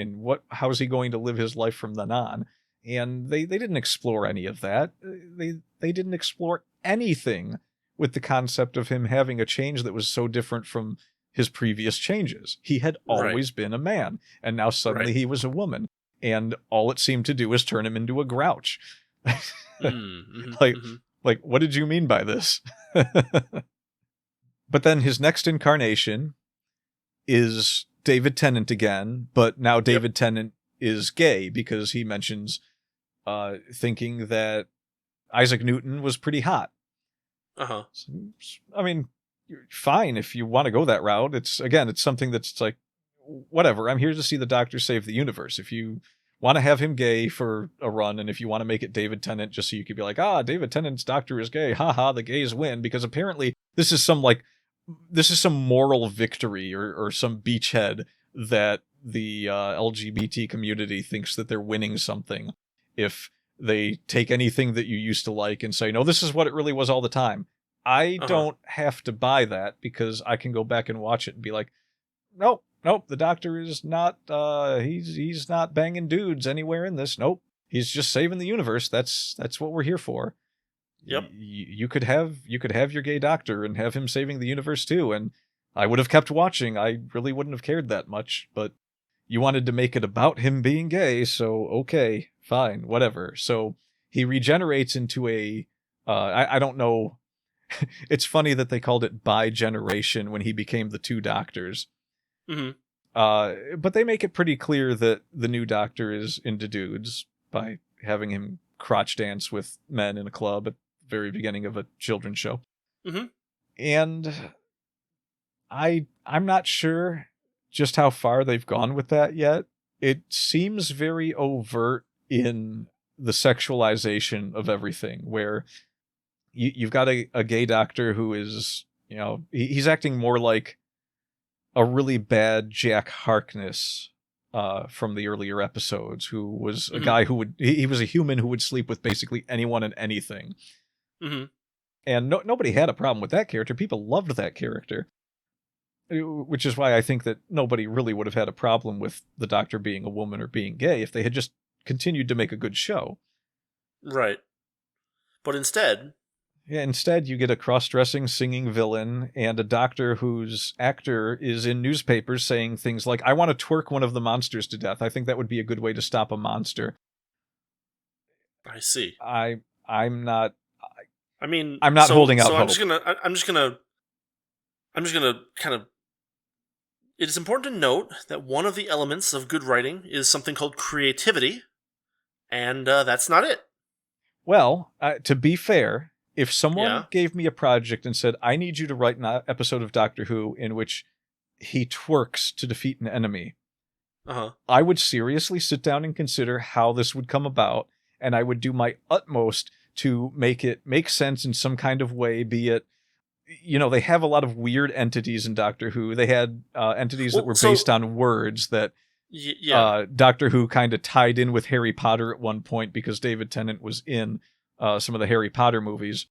how is he going to live his life from then on? And they didn't explore any of that. They didn't explore anything with the concept of him having a change that was so different from his previous changes. He had always been a man, and now suddenly he was a woman. And all it seemed to do was turn him into a grouch. Like, what did you mean by this? But then his next incarnation is David Tennant again, but now David Tennant is gay because he mentions thinking that Isaac Newton was pretty hot. Uh-huh. I mean, fine if you want to go that route. It's something that's like, whatever. I'm here to see the Doctor save the universe. If you want to have him gay for a run, and if you want to make it David Tennant just so you could be like, David Tennant's Doctor is gay, haha, the gays win, because apparently this is some moral victory or some beachhead that the LGBT community thinks that they're winning something if they take anything that you used to like and say, no, this is what it really was all the time. I don't have to buy that, because I can go back and watch it and be like, nope, the Doctor is not, he's not banging dudes anywhere in this. Nope, he's just saving the universe. That's what we're here for. Yep. You could have your gay doctor and have him saving the universe too, and I would have kept watching. I really wouldn't have cared that much, but you wanted to make it about him being gay, so okay, fine, whatever. So he regenerates into a I don't know. It's funny that they called it bi-generation when he became the two doctors. Mm-hmm. But they make it pretty clear that the new doctor is into dudes by having him crotch dance with men in a club at the very beginning of a children's show. Mm-hmm. And I'm not sure just how far they've gone with that yet. It seems very overt in the sexualization of everything, where you've got a gay doctor who is, he's acting more like a really bad Jack Harkness from the earlier episodes, who was a guy who he was a human who would sleep with basically anyone and anything. Mm-hmm. And nobody had a problem with that character. People loved that character, which is why I think that nobody really would have had a problem with the Doctor being a woman or being gay if they had just continued to make a good show. Right. But instead... Yeah, instead you get a cross-dressing singing villain and a doctor whose actor is in newspapers saying things like, I want to twerk one of the monsters to death. I think that would be a good way to stop a monster. I see. I'm not... I mean... I'm not holding out hope. I'm just gonna kind of... It is important to note that one of the elements of good writing is something called creativity, and that's not it. Well, to be fair... If someone gave me a project and said, I need you to write an episode of Doctor Who in which he twerks to defeat an enemy, I would seriously sit down and consider how this would come about, and I would do my utmost to make it make sense in some kind of way, be it, they have a lot of weird entities in Doctor Who. They had entities that were based on words that Doctor Who kind of tied in with Harry Potter at one point because David Tennant was in some of the Harry Potter movies.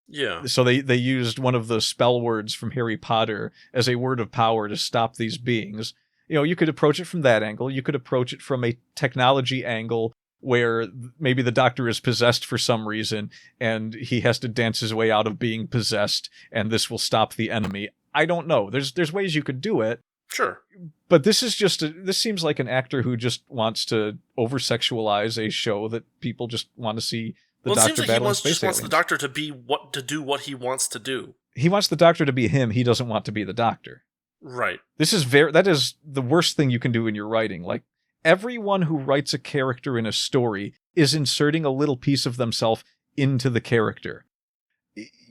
Yeah. So they used one of the spell words from Harry Potter as a word of power to stop these beings. You could approach it from that angle. You could approach it from a technology angle where maybe the Doctor is possessed for some reason and he has to dance his way out of being possessed and this will stop the enemy. I don't know. There's ways you could do it. Sure. But this is this seems like an actor who just wants to over-sexualize a show that people just want to see. It seems like he wants the Doctor to do what he wants to do. He wants the Doctor to be him. He doesn't want to be the Doctor. Right. That is the worst thing you can do in your writing. Like, everyone who writes a character in a story is inserting a little piece of themselves into the character.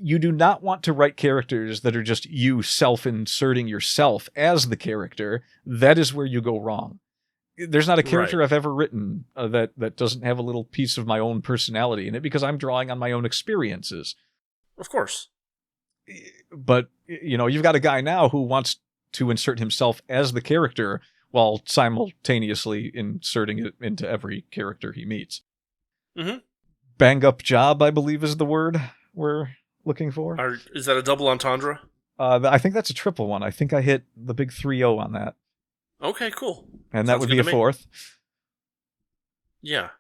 You do not want to write characters that are just you self-inserting yourself as the character. That is where you go wrong. There's not a character I've ever written that doesn't have a little piece of my own personality in it because I'm drawing on my own experiences. Of course. But, you've got a guy now who wants to insert himself as the character while simultaneously inserting it into every character he meets. Mm-hmm. Bang up job, I believe, is the word we're looking for. Is that a double entendre? I think that's a triple one. I think I hit the big 3-0 on that. Okay, cool. And that would be a fourth. Yeah.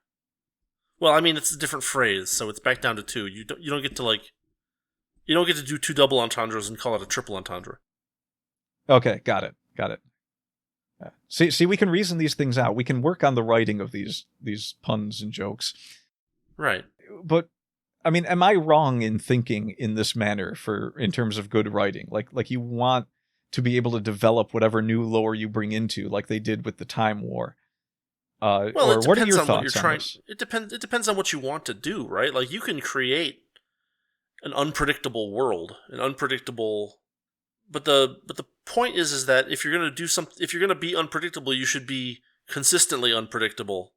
Well, I mean, it's a different phrase, so it's back down to 2. You don't get to do 2 double entendres and call it a triple entendre. Okay, got it. See, we can reason these things out. We can work on the writing of these puns and jokes. Right. But I mean, am I wrong in thinking in this manner in terms of good writing? Like you want to be able to develop whatever new lore you bring into, like they did with the Time War. Well, or it what are depends your on thoughts what you're on trying. this? It depends on what you want to do, right? Like, you can create an unpredictable world, but the point is that if you're going to do something, if you're going to be unpredictable, you should be consistently unpredictable,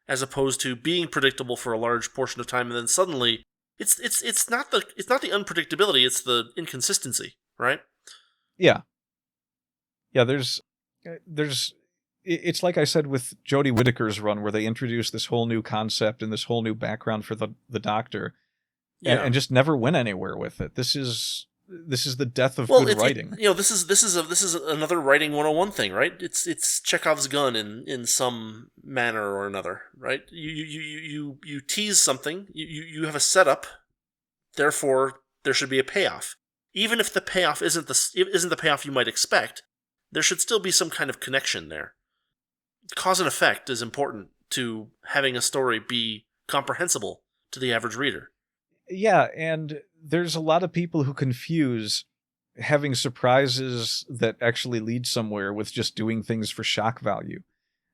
as opposed to being predictable for a large portion of time and then suddenly it's not the unpredictability, it's the inconsistency, right? Yeah. Yeah, there's it's like I said with Jodie Whittaker's run, where they introduced this whole new concept and this whole new background for the Doctor, and just never went anywhere with it. This is the death of good writing. This is another writing 101 thing, right? It's Chekhov's gun in some manner or another, right? You tease something, you have a setup Therefore, there should be a payoff. Even if the payoff isn't the payoff you might expect, there should still be some kind of connection there. Cause and effect is important to having a story be comprehensible to the average reader. Yeah, and there's a lot of people who confuse having surprises that actually lead somewhere with just doing things for shock value.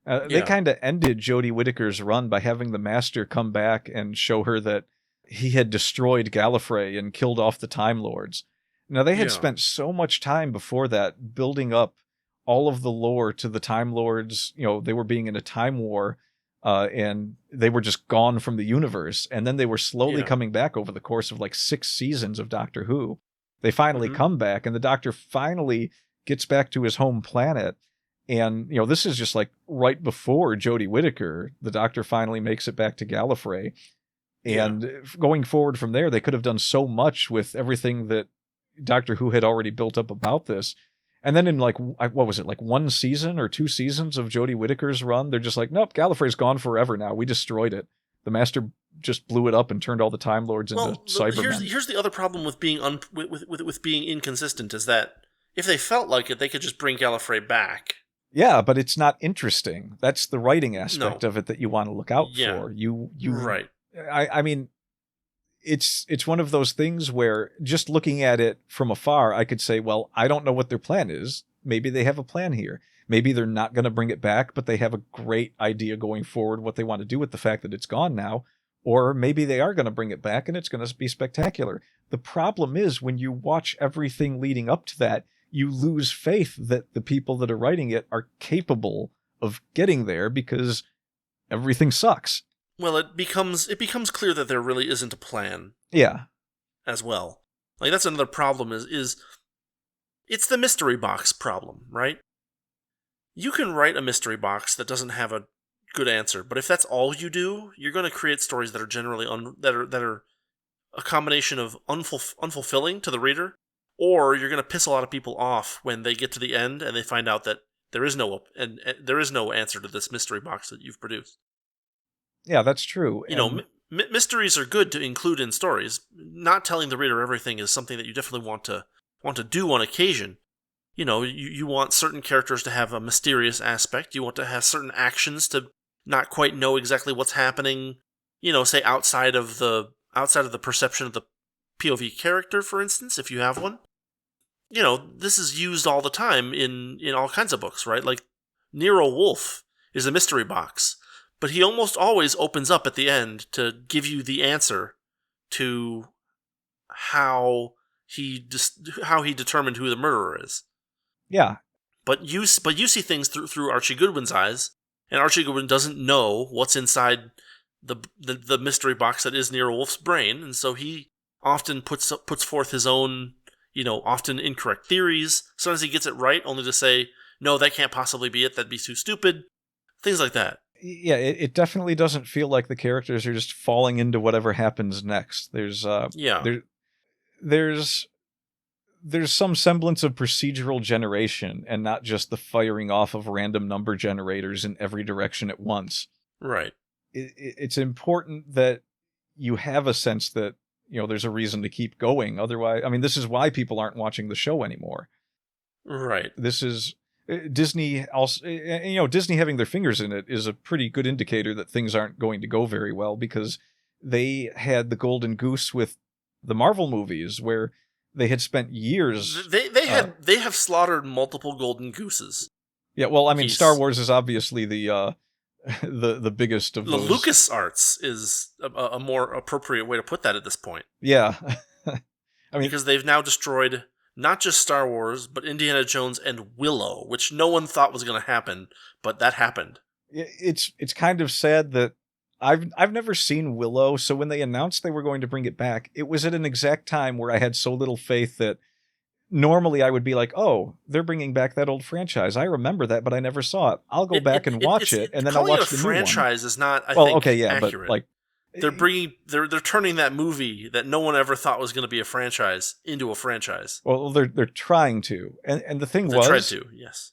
They kind of ended Jodie Whittaker's run by having the Master come back and show her that he had destroyed Gallifrey and killed off the Time Lords. Now, they had spent so much time before that building up all of the lore to the Time Lords. You know, they were being in a time war, and they were just gone from the universe. And then they were slowly coming back over the course of like 6 seasons of Doctor Who. They finally come back, and the Doctor finally gets back to his home planet. And, you know, this is just like right before Jodie Whittaker, the Doctor finally makes it back to Gallifrey. And going forward from there, they could have done so much with everything that Doctor Who had already built up about this. And then in like, what was it, like 1 season or 2 seasons of Jodie Whittaker's run, they're just like, nope, Gallifrey's gone forever now. We destroyed it. The Master just blew it up and turned all the Time Lords into Cybermen. Here's the other problem with being with being inconsistent is that if they felt like it, they could just bring Gallifrey back. Yeah, but it's not interesting. That's the writing aspect of it that you want to look out for. You right. I mean, it's one of those things where just looking at it from afar, I could say, well, I don't know what their plan is. Maybe they have a plan here. Maybe they're not going to bring it back, but they have a great idea going forward what they want to do with the fact that it's gone now. Or maybe they are going to bring it back and it's going to be spectacular. The problem is when you watch everything leading up to that, you lose faith that the people that are writing it are capable of getting there because everything sucks. Well, it becomes clear that there really isn't a plan. Yeah. As well. Like, that's another problem is it's the mystery box problem, right? You can write a mystery box that doesn't have a good answer, but if that's all you do, you're going to create stories that are generally that are a combination of unfulfilling to the reader, or you're going to piss a lot of people off when they get to the end and they find out that there is no answer to this mystery box that you've produced. Yeah, that's true. You know, mysteries are good to include in stories. Not telling the reader everything is something that you definitely want to do on occasion. You know, you want certain characters to have a mysterious aspect. You want to have certain actions to not quite know exactly what's happening. You know, say outside of the perception of the POV character, for instance, if you have one. You know, this is used all the time in all kinds of books, right? Like Nero Wolfe is a mystery box. But he almost always opens up at the end to give you the answer to how he determined who the murderer is. Yeah. But you see things through Archie Goodwin's eyes, and Archie Goodwin doesn't know what's inside the mystery box that is Nero Wolfe's brain, and so he often puts forth his own, you know, often incorrect theories. Sometimes he gets it right, only to say, no, that can't possibly be it. That'd be too stupid. Things like that. Yeah, it definitely doesn't feel like the characters are just falling into whatever happens next. There's some semblance of procedural generation and not just the firing off of random number generators in every direction at once. Right. It's important that you have a sense that, you know, there's a reason to keep going. Otherwise, I mean, this is why people aren't watching the show anymore. Right. This is Disney also, you know, Disney having their fingers in it is a pretty good indicator that things aren't going to go very well, because they had the golden goose with the Marvel movies where they had spent years. They have slaughtered multiple golden gooses. Yeah, well, I mean, Star Wars is obviously the biggest of those. The LucasArts is a more appropriate way to put that at this point. Yeah. I mean, because they've now destroyed not just Star Wars, but Indiana Jones and Willow, which no one thought was going to happen, but that happened. It's kind of sad that I've never seen Willow, so when they announced they were going to bring it back, it was at an exact time where I had so little faith that normally I would be like, oh, they're bringing back that old franchise. I remember that, but I never saw it. I'll go back and watch it, and then I'll watch the new one. Franchise is not, I think, accurate. But like, they're turning that movie that no one ever thought was going to be a franchise into a franchise. Well, they're trying to, and the thing they was, tried to, yes.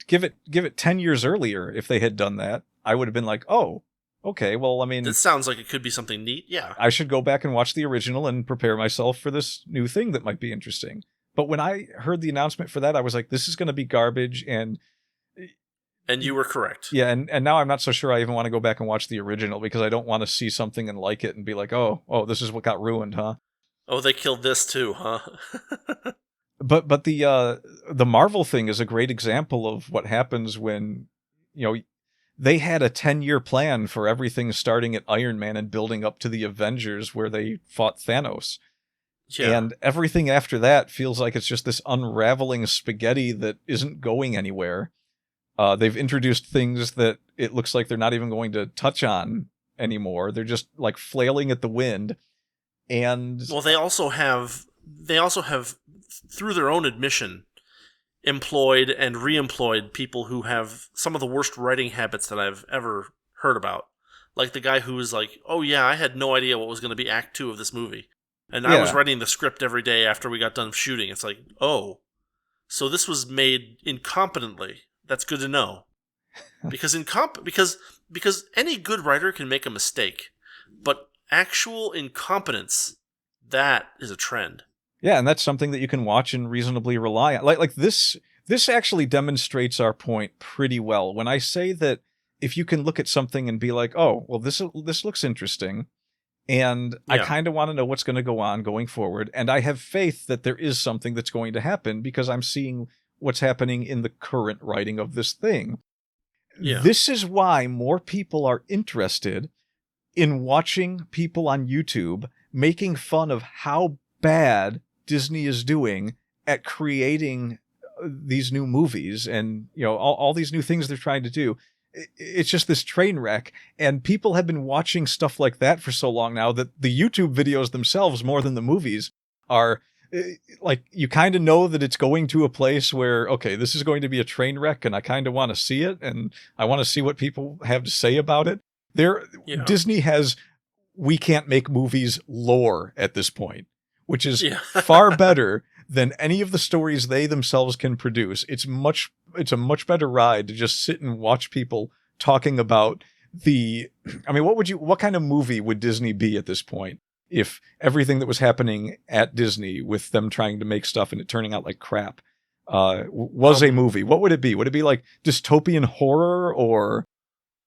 Give it 10 years earlier. If they had done that, I would have been like, oh, Okay, well, I mean, This sounds like it could be something neat. Yeah. I should go back and watch the original and prepare myself for this new thing that might be interesting. But when I heard the announcement for that, I was like, this is going to be garbage. And you were correct. yeah, and now I'm not so sure I even want to go back and watch the original because I don't want to see something and like it and be like, oh, this is what got ruined, huh? Oh, they killed this too, huh? But the Marvel thing is a great example of what happens when, they had a 10-year plan for everything starting at Iron Man and building up to the Avengers where they fought Thanos. Yeah. And everything after that feels like it's just this unraveling spaghetti that isn't going anywhere. They've introduced things that it looks like they're not even going to touch on anymore. They're just like flailing at the wind. And well, they also have, through their own admission, employed and re-employed people who have some of the worst writing habits that I've ever heard about. Like the guy who was like, oh yeah, I had no idea what was going to be Act 2 of this movie. And I was writing the script every day after we got done shooting. It's like, oh, so this was made incompetently. That's good to know. Because because any good writer can make a mistake. But actual incompetence, that is a trend. Yeah, and that's something that you can watch and reasonably rely on. Like this actually demonstrates our point pretty well. When I say that if you can look at something and be like, oh, well, this looks interesting, and I kind of want to know what's going to go on going forward, and I have faith that there is something that's going to happen because I'm seeing what's happening in the current writing of this thing. Yeah. This is why more people are interested in watching people on YouTube making fun of how bad Disney is doing at creating these new movies and, all these new things they're trying to do. It's just this train wreck. And people have been watching stuff like that for so long now that the YouTube videos themselves, more than the movies, are like, you kind of know that it's going to a place where, okay, this is going to be a train wreck and I kind of want to see it. And I want to see what people have to say about it. Disney has, we can't make movies lore at this point, which is far better than any of the stories they themselves can produce. It's a much better ride to just sit and watch people talking about what kind of movie would Disney be at this point if everything that was happening at Disney with them trying to make stuff and it turning out like crap was a movie? What would it be? Would it be like dystopian horror or?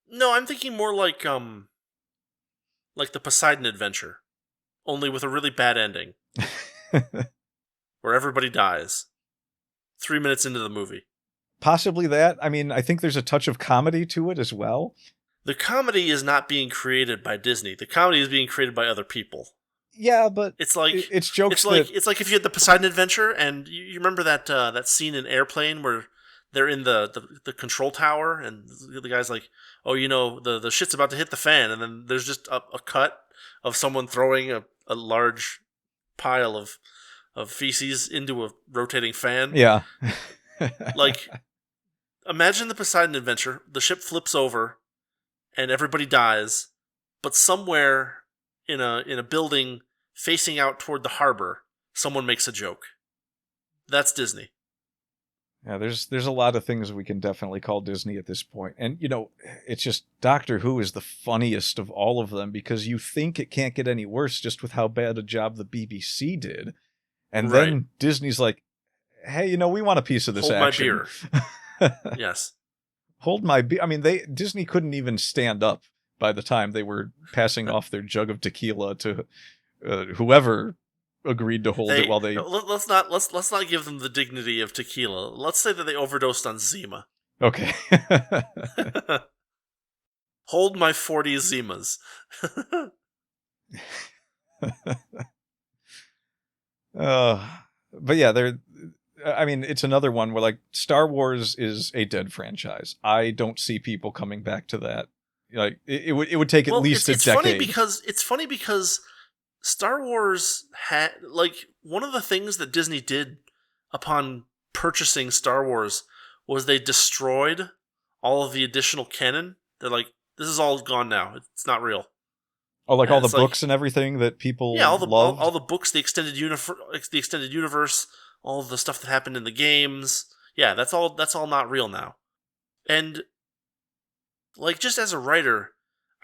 No, I'm thinking more like the Poseidon Adventure, only with a really bad ending. Where everybody dies 3 minutes into the movie. Possibly that. I mean, I think there's a touch of comedy to it as well. The comedy is not being created by Disney. The comedy is being created by other people. Yeah, but it's like it's jokes. It's like if you had the Poseidon Adventure, and you remember that scene in Airplane where they're in the control tower, and the guy's like, "Oh, the shit's about to hit the fan," and then there's just a cut of someone throwing a large pile of feces into a rotating fan. Yeah. Like, imagine the Poseidon Adventure. The ship flips over, and everybody dies. But somewhere in a building facing out toward the harbor, someone makes a joke. That's Disney. Yeah, there's a lot of things we can definitely call Disney at this point. And, it's just Doctor Who is the funniest of all of them because you think it can't get any worse just with how bad a job the BBC did. And then Disney's like, hey, we want a piece of this action. Hold my beer. Yes. Hold my beer. I mean, Disney couldn't even stand up by the time they were passing off their jug of tequila to whoever agreed to hold it while they... Let's not give them the dignity of tequila. Let's say that they overdosed on Zima. Okay. Hold my 40 Zimas. But yeah, it's another one where like Star Wars is a dead franchise. I don't see people coming back to that. Like it would take at least a decade. It's funny because Star Wars had one of the things that Disney did upon purchasing Star Wars was they destroyed all of the additional canon. They're like, this is all gone now. It's not real. Oh, like all the books and everything that people loved? all the books, the extended universe, all the stuff that happened in the games. Yeah, that's all not real now. And just as a writer,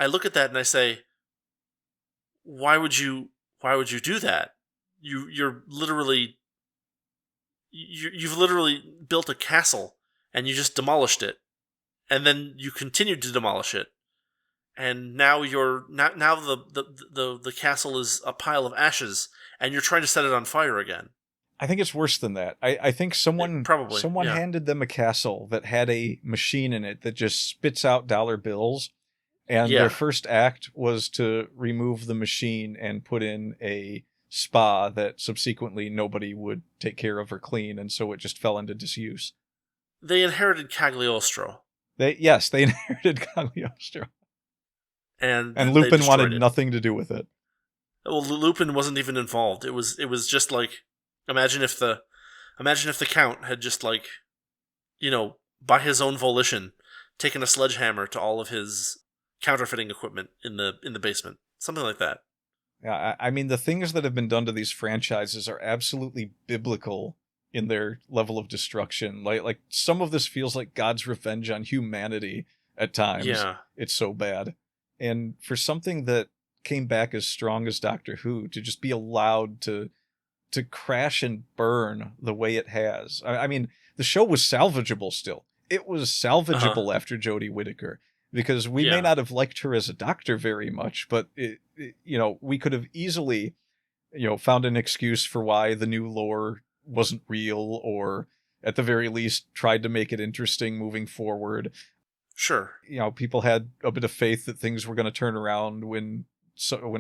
I look at that and I say, why would you do that? You've literally built a castle and you just demolished it, and then you continued to demolish it, and now the castle is a pile of ashes, and you're trying to set it on fire again. I think it's worse than that. I think someone handed them a castle that had a machine in it that just spits out dollar bills, and their first act was to remove the machine and put in a spa that subsequently nobody would take care of or clean, and so it just fell into disuse. They inherited Cagliostro. They inherited Cagliostro. And Lupin wanted nothing to do with it. Well, Lupin wasn't even involved. It was just like, imagine if the Count had just, like, by his own volition, taken a sledgehammer to all of his counterfeiting equipment in the basement. Something like that. Yeah, I mean, the things that have been done to these franchises are absolutely biblical in their level of destruction. Like some of this feels like God's revenge on humanity at times. Yeah. It's so bad. And for something that came back as strong as Doctor Who to just be allowed to crash and burn the way it has. I mean, the show was salvageable still. It was salvageable after Jodie Whittaker, because we may not have liked her as a doctor very much, but we could have easily, found an excuse for why the new lore wasn't real, or at the very least tried to make it interesting moving forward. Sure. People had a bit of faith that things were going to turn around when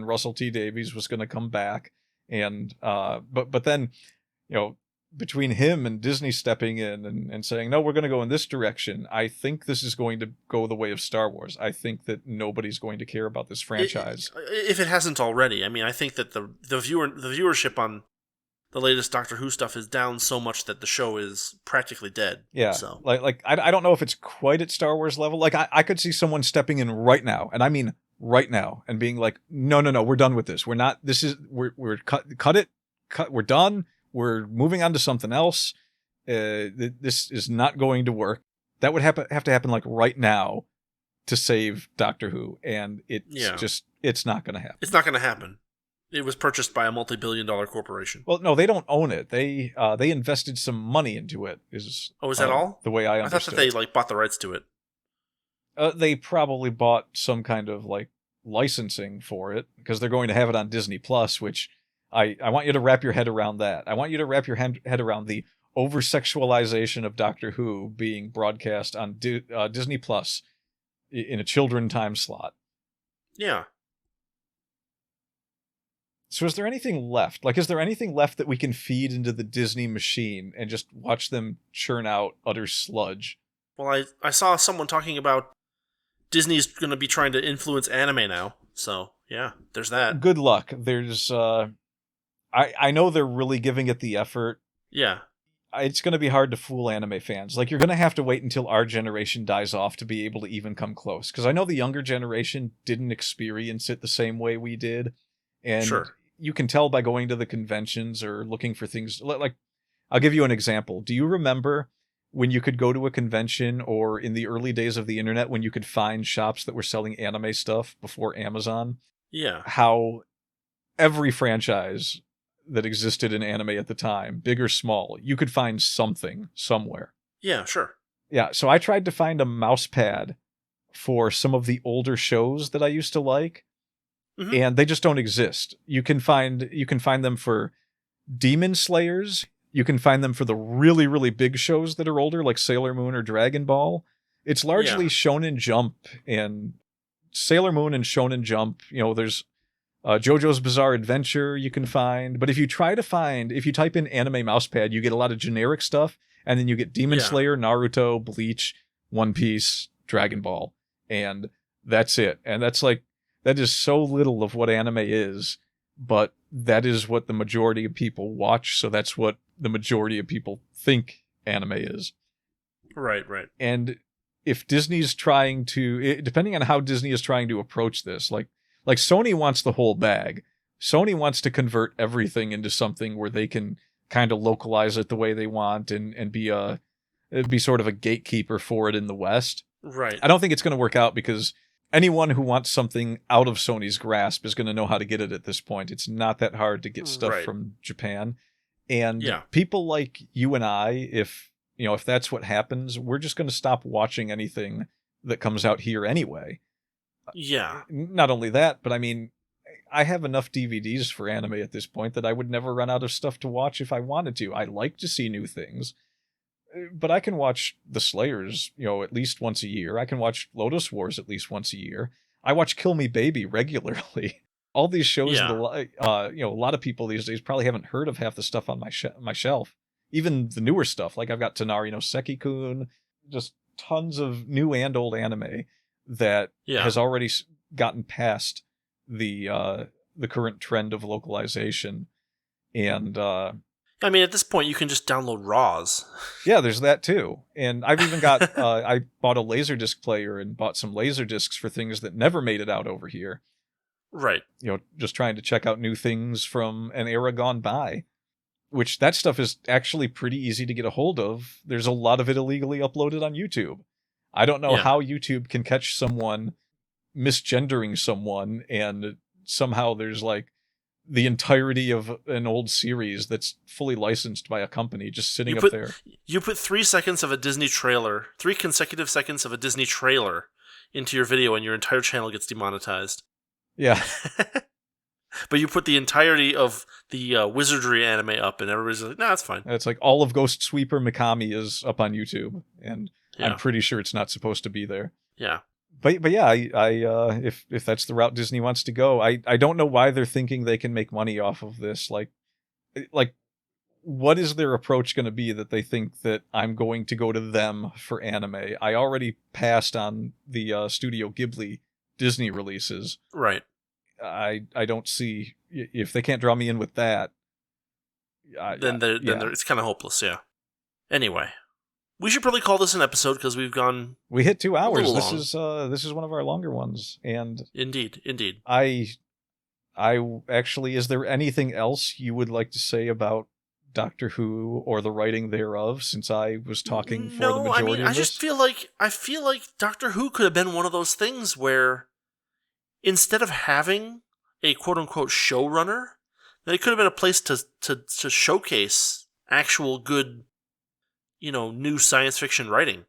Russell T Davies was going to come back. And but then, between him and Disney stepping in and saying, no, we're going to go in this direction, I think this is going to go the way of Star Wars. I think that nobody's going to care about this franchise. If it hasn't already. I mean, I think that the viewership on the latest Doctor Who stuff is down so much that the show is practically dead. Yeah. So I don't know if it's quite at Star Wars level. Like I could see someone stepping in right now, and I mean right now, and being like, no, we're done with this. We're not, we're cut it, we're done. We're moving on to something else. This is not going to work. That would have to happen like right now to save Doctor Who. And it's not going to happen. It's not going to happen. It was purchased by a multi-billion-dollar corporation. Well, no, they don't own it. They invested some money into it. Is that all? The way I understood. I thought that they bought the rights to it. They probably bought some kind of licensing for it, because they're going to have it on Disney Plus, which I want you to wrap your head around that. I want you to wrap your head around the over-sexualization of Doctor Who being broadcast on Disney Plus in a children time slot. Yeah. So is there anything left? Is there anything left that we can feed into the Disney machine and just watch them churn out utter sludge? Well, I saw someone talking about Disney's going to be trying to influence anime now. So, yeah, there's that. Good luck. There's... I know they're really giving it the effort. Yeah. It's going to be hard to fool anime fans. You're going to have to wait until our generation dies off to be able to even come close. Because I know the younger generation didn't experience it the same way we did. And you can tell by going to the conventions or looking for things. I'll give you an example. Do you remember when you could go to a convention, or in the early days of the internet when you could find shops that were selling anime stuff before Amazon? Yeah. How every franchise that existed in anime at the time, big or small, you could find something somewhere. Yeah, sure. Yeah, so I tried to find a mouse pad for some of the older shows that I used to like, and they just don't exist. You can find them for Demon Slayers. You can find them for the really, really big shows that are older, like Sailor Moon or Dragon Ball. It's largely Shonen Jump, and Sailor Moon and Shonen Jump. There's JoJo's Bizarre Adventure you can find. But if you type in anime mousepad, you get a lot of generic stuff, and then you get Demon Slayer, Naruto, Bleach, One Piece, Dragon Ball, and that's it. And that is so little of what anime is, but that is what the majority of people watch, so that's what the majority of people think anime is. Right. And if Disney's trying to, depending on how Disney is trying to approach this, like Sony wants the whole bag. Sony wants to convert everything into something where they can kind of localize it the way they want and be sort of a gatekeeper for it in the West. Right. I don't think it's going to work out, because anyone who wants something out of Sony's grasp is going to know how to get it at this point. It's not that hard to get stuff Right. from Japan. And Yeah. people like you and I, if that's what happens, we're just going to stop watching anything that comes out here anyway. Yeah. Not only that, but I mean, I have enough DVDs for anime at this point that I would never run out of stuff to watch if I wanted to. I like to see new things. But I can watch The Slayers, at least once a year. I can watch Lotus Wars at least once a year. I watch Kill Me Baby regularly. All these shows Yeah. that a lot of people these days probably haven't heard of half the stuff on my shelf. Even the newer stuff, like I've got Tonari no Seki-kun, just tons of new and old anime that has already gotten past the current trend of localization. And I mean, at this point, you can just download RAWs. yeah, there's that too. And I've even got, I bought a Laserdisc player and bought some Laserdiscs for things that never made it out over here. Right. Just trying to check out new things from an era gone by, which that stuff is actually pretty easy to get a hold of. There's a lot of it illegally uploaded on YouTube. I don't know how YouTube can catch someone misgendering someone and somehow there's like the entirety of an old series that's fully licensed by a company just sitting up there. You put 3 seconds of a Disney trailer, 3 consecutive seconds of a Disney trailer into your video and your entire channel gets demonetized. Yeah. But you put the entirety of the Wizardry anime up and everybody's like, nah, that's fine. It's like all of Ghost Sweeper Mikami is up on YouTube and I'm pretty sure it's not supposed to be there. Yeah. But yeah, I if that's the route Disney wants to go, I don't know why they're thinking they can make money off of this. Like what is their approach going to be that they think that I'm going to go to them for anime? I already passed on the Studio Ghibli Disney releases. Right. I don't see if they can't draw me in with that. Then it's kind of hopeless. Yeah. Anyway. We should probably call this an episode because we hit 2 hours. This is one of our longer ones, and indeed. I actually, is there anything else you would like to say about Doctor Who or the writing thereof? Since I was talking for the majority of this, I just feel like Doctor Who could have been one of those things where instead of having a quote unquote showrunner, that it could have been a place to showcase actual good, new science fiction writing,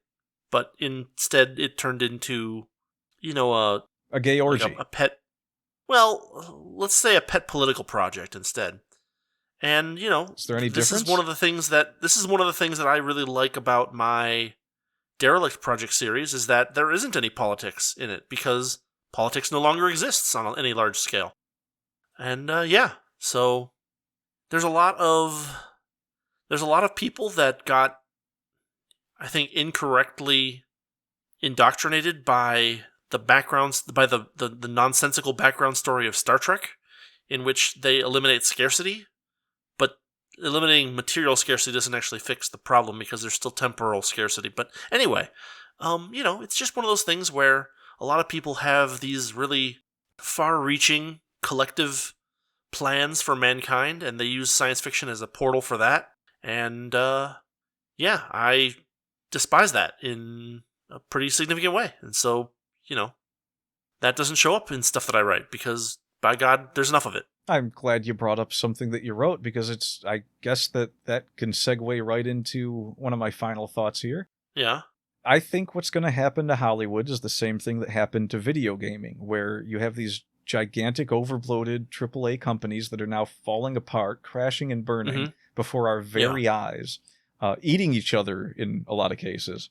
but instead it turned into, a gay orgy, like a pet. Well, let's say a pet political project instead. And is there any difference? This is one of the things that I really like about my Derelict Project series is that there isn't any politics in it because politics no longer exists on any large scale. And so there's a lot of people that got, I think, incorrectly indoctrinated by the backgrounds, by the nonsensical background story of Star Trek, in which they eliminate scarcity, but eliminating material scarcity doesn't actually fix the problem because there's still temporal scarcity. But anyway, it's just one of those things where a lot of people have these really far-reaching collective plans for mankind, and they use science fiction as a portal for that. And I despise that in a pretty significant way. And so, that doesn't show up in stuff that I write because, by God, there's enough of it. I'm glad you brought up something that you wrote because I guess that can segue right into one of my final thoughts here. Yeah. I think what's going to happen to Hollywood is the same thing that happened to video gaming, where you have these gigantic, overbloated AAA companies that are now falling apart, crashing and burning before our very eyes, eating each other in a lot of cases.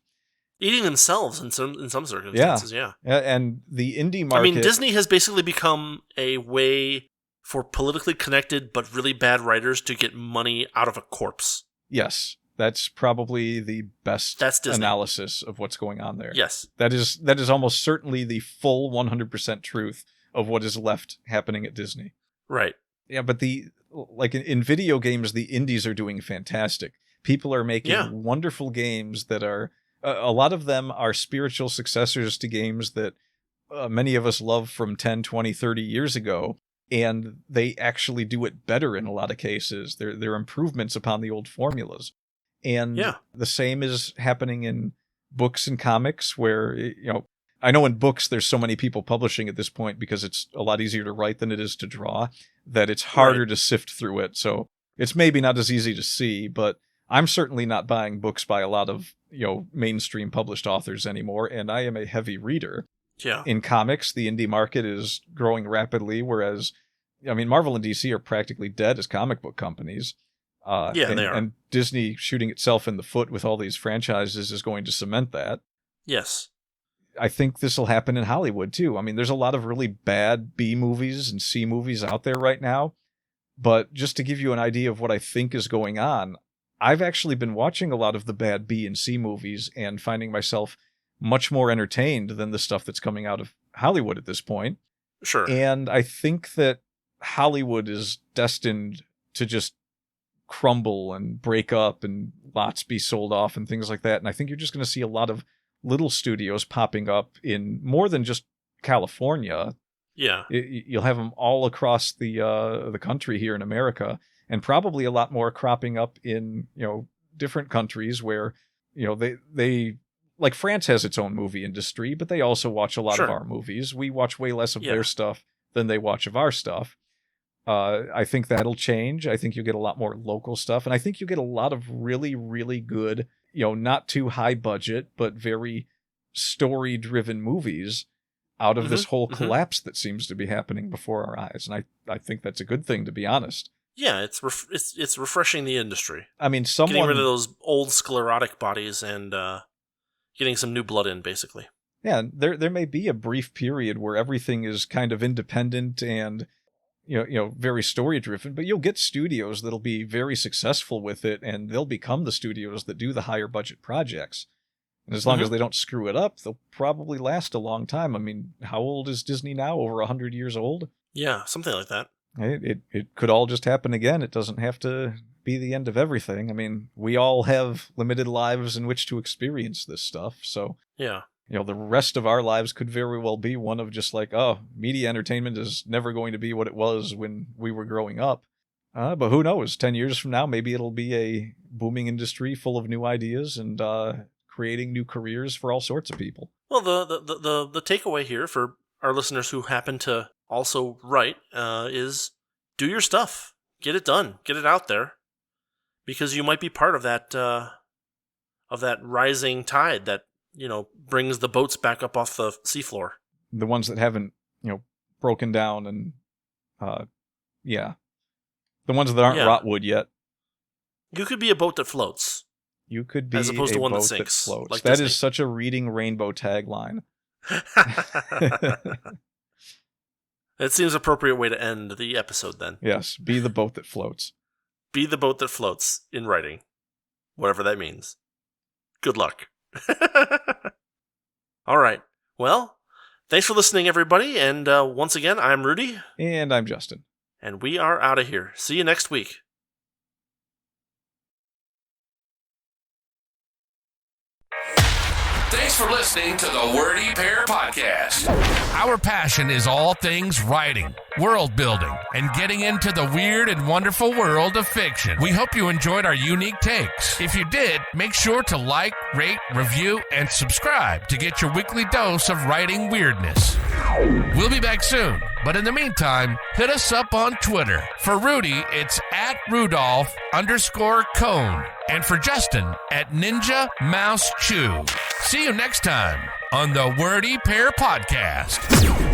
Eating themselves in some circumstances, yeah. And the indie market... I mean, Disney has basically become a way for politically connected but really bad writers to get money out of a corpse. Yes. That's probably the best analysis of what's going on there. Yes. That is almost certainly the full 100% truth of what is left happening at Disney. Right. Yeah, but in video games, the indies are doing fantastic. People are making wonderful games that are, a lot of them are spiritual successors to games that many of us love from 10, 20, 30 years ago. And they actually do it better in a lot of cases. They're improvements upon the old formulas. And the same is happening in books and comics where, I know in books there's so many people publishing at this point because it's a lot easier to write than it is to draw, that it's harder to sift through it. So it's maybe not as easy to see, but I'm certainly not buying books by a lot of, mainstream published authors anymore, and I am a heavy reader. Yeah. In comics, the indie market is growing rapidly, whereas, Marvel and DC are practically dead as comic book companies. They are. And Disney shooting itself in the foot with all these franchises is going to cement that. Yes. I think this will happen in Hollywood, too. There's a lot of really bad B movies and C movies out there right now. But just to give you an idea of what I think is going on, I've actually been watching a lot of the bad B and C movies and finding myself much more entertained than the stuff that's coming out of Hollywood at this point. Sure. And I think that Hollywood is destined to just crumble and break up and lots be sold off and things like that. And I think you're just going to see a lot of little studios popping up in more than just California. Yeah. You'll have them all across the country here in America, and probably a lot more cropping up in, different countries where, they like France has its own movie industry, but they also watch a lot of our movies. We watch way less of their stuff than they watch of our stuff. I think that'll change. I think you get a lot more local stuff, and I think you get a lot of really, really good, not too high budget, but very story-driven movies out of this whole collapse that seems to be happening before our eyes. And I think that's a good thing, to be honest. Yeah, it's refreshing the industry. Someone getting rid of those old sclerotic bodies and getting some new blood in, basically. Yeah, there may be a brief period where everything is kind of independent and very story driven, but you'll get studios that'll be very successful with it, and they'll become the studios that do the higher budget projects. And as long as they don't screw it up, they'll probably last a long time. How old is Disney now? Over 100 years old? Yeah, something like that. It could all just happen again. It doesn't have to be the end of everything. We all have limited lives in which to experience this stuff. So, yeah. The rest of our lives could very well be one of just like, media entertainment is never going to be what it was when we were growing up. But who knows? 10 years from now, maybe it'll be a booming industry full of new ideas and creating new careers for all sorts of people. Well, the takeaway here for our listeners who happen to also write is do your stuff. Get it done. Get it out there. Because you might be part of that rising tide that brings the boats back up off the seafloor. The ones that haven't, broken down and, the ones that aren't rotwood yet. You could be a boat that floats. You could be as opposed to one that sinks. sinks. Floats. Like that Disney. Is such a reading rainbow tagline. It seems an appropriate way to end the episode then. Yes, be the boat that floats. Be the boat that floats in writing. Whatever that means. Good luck. All right. Well, thanks for listening, everybody. And once again, I'm Rudy. And I'm Justin. And we are out of here. See you next week. Thanks for listening to the Wordy Pair Podcast. Our passion is all things writing, world building, and getting into the weird and wonderful world of fiction. We hope you enjoyed our unique takes. If you did, make sure to like, rate, review, and subscribe to get your weekly dose of writing weirdness. We'll be back soon, but in the meantime, hit us up on Twitter. For Rudy, it's @Rudolph_Cone. And for Justin, @Ninja Mouse Chew. See you next time on the Wordy Pair Podcast.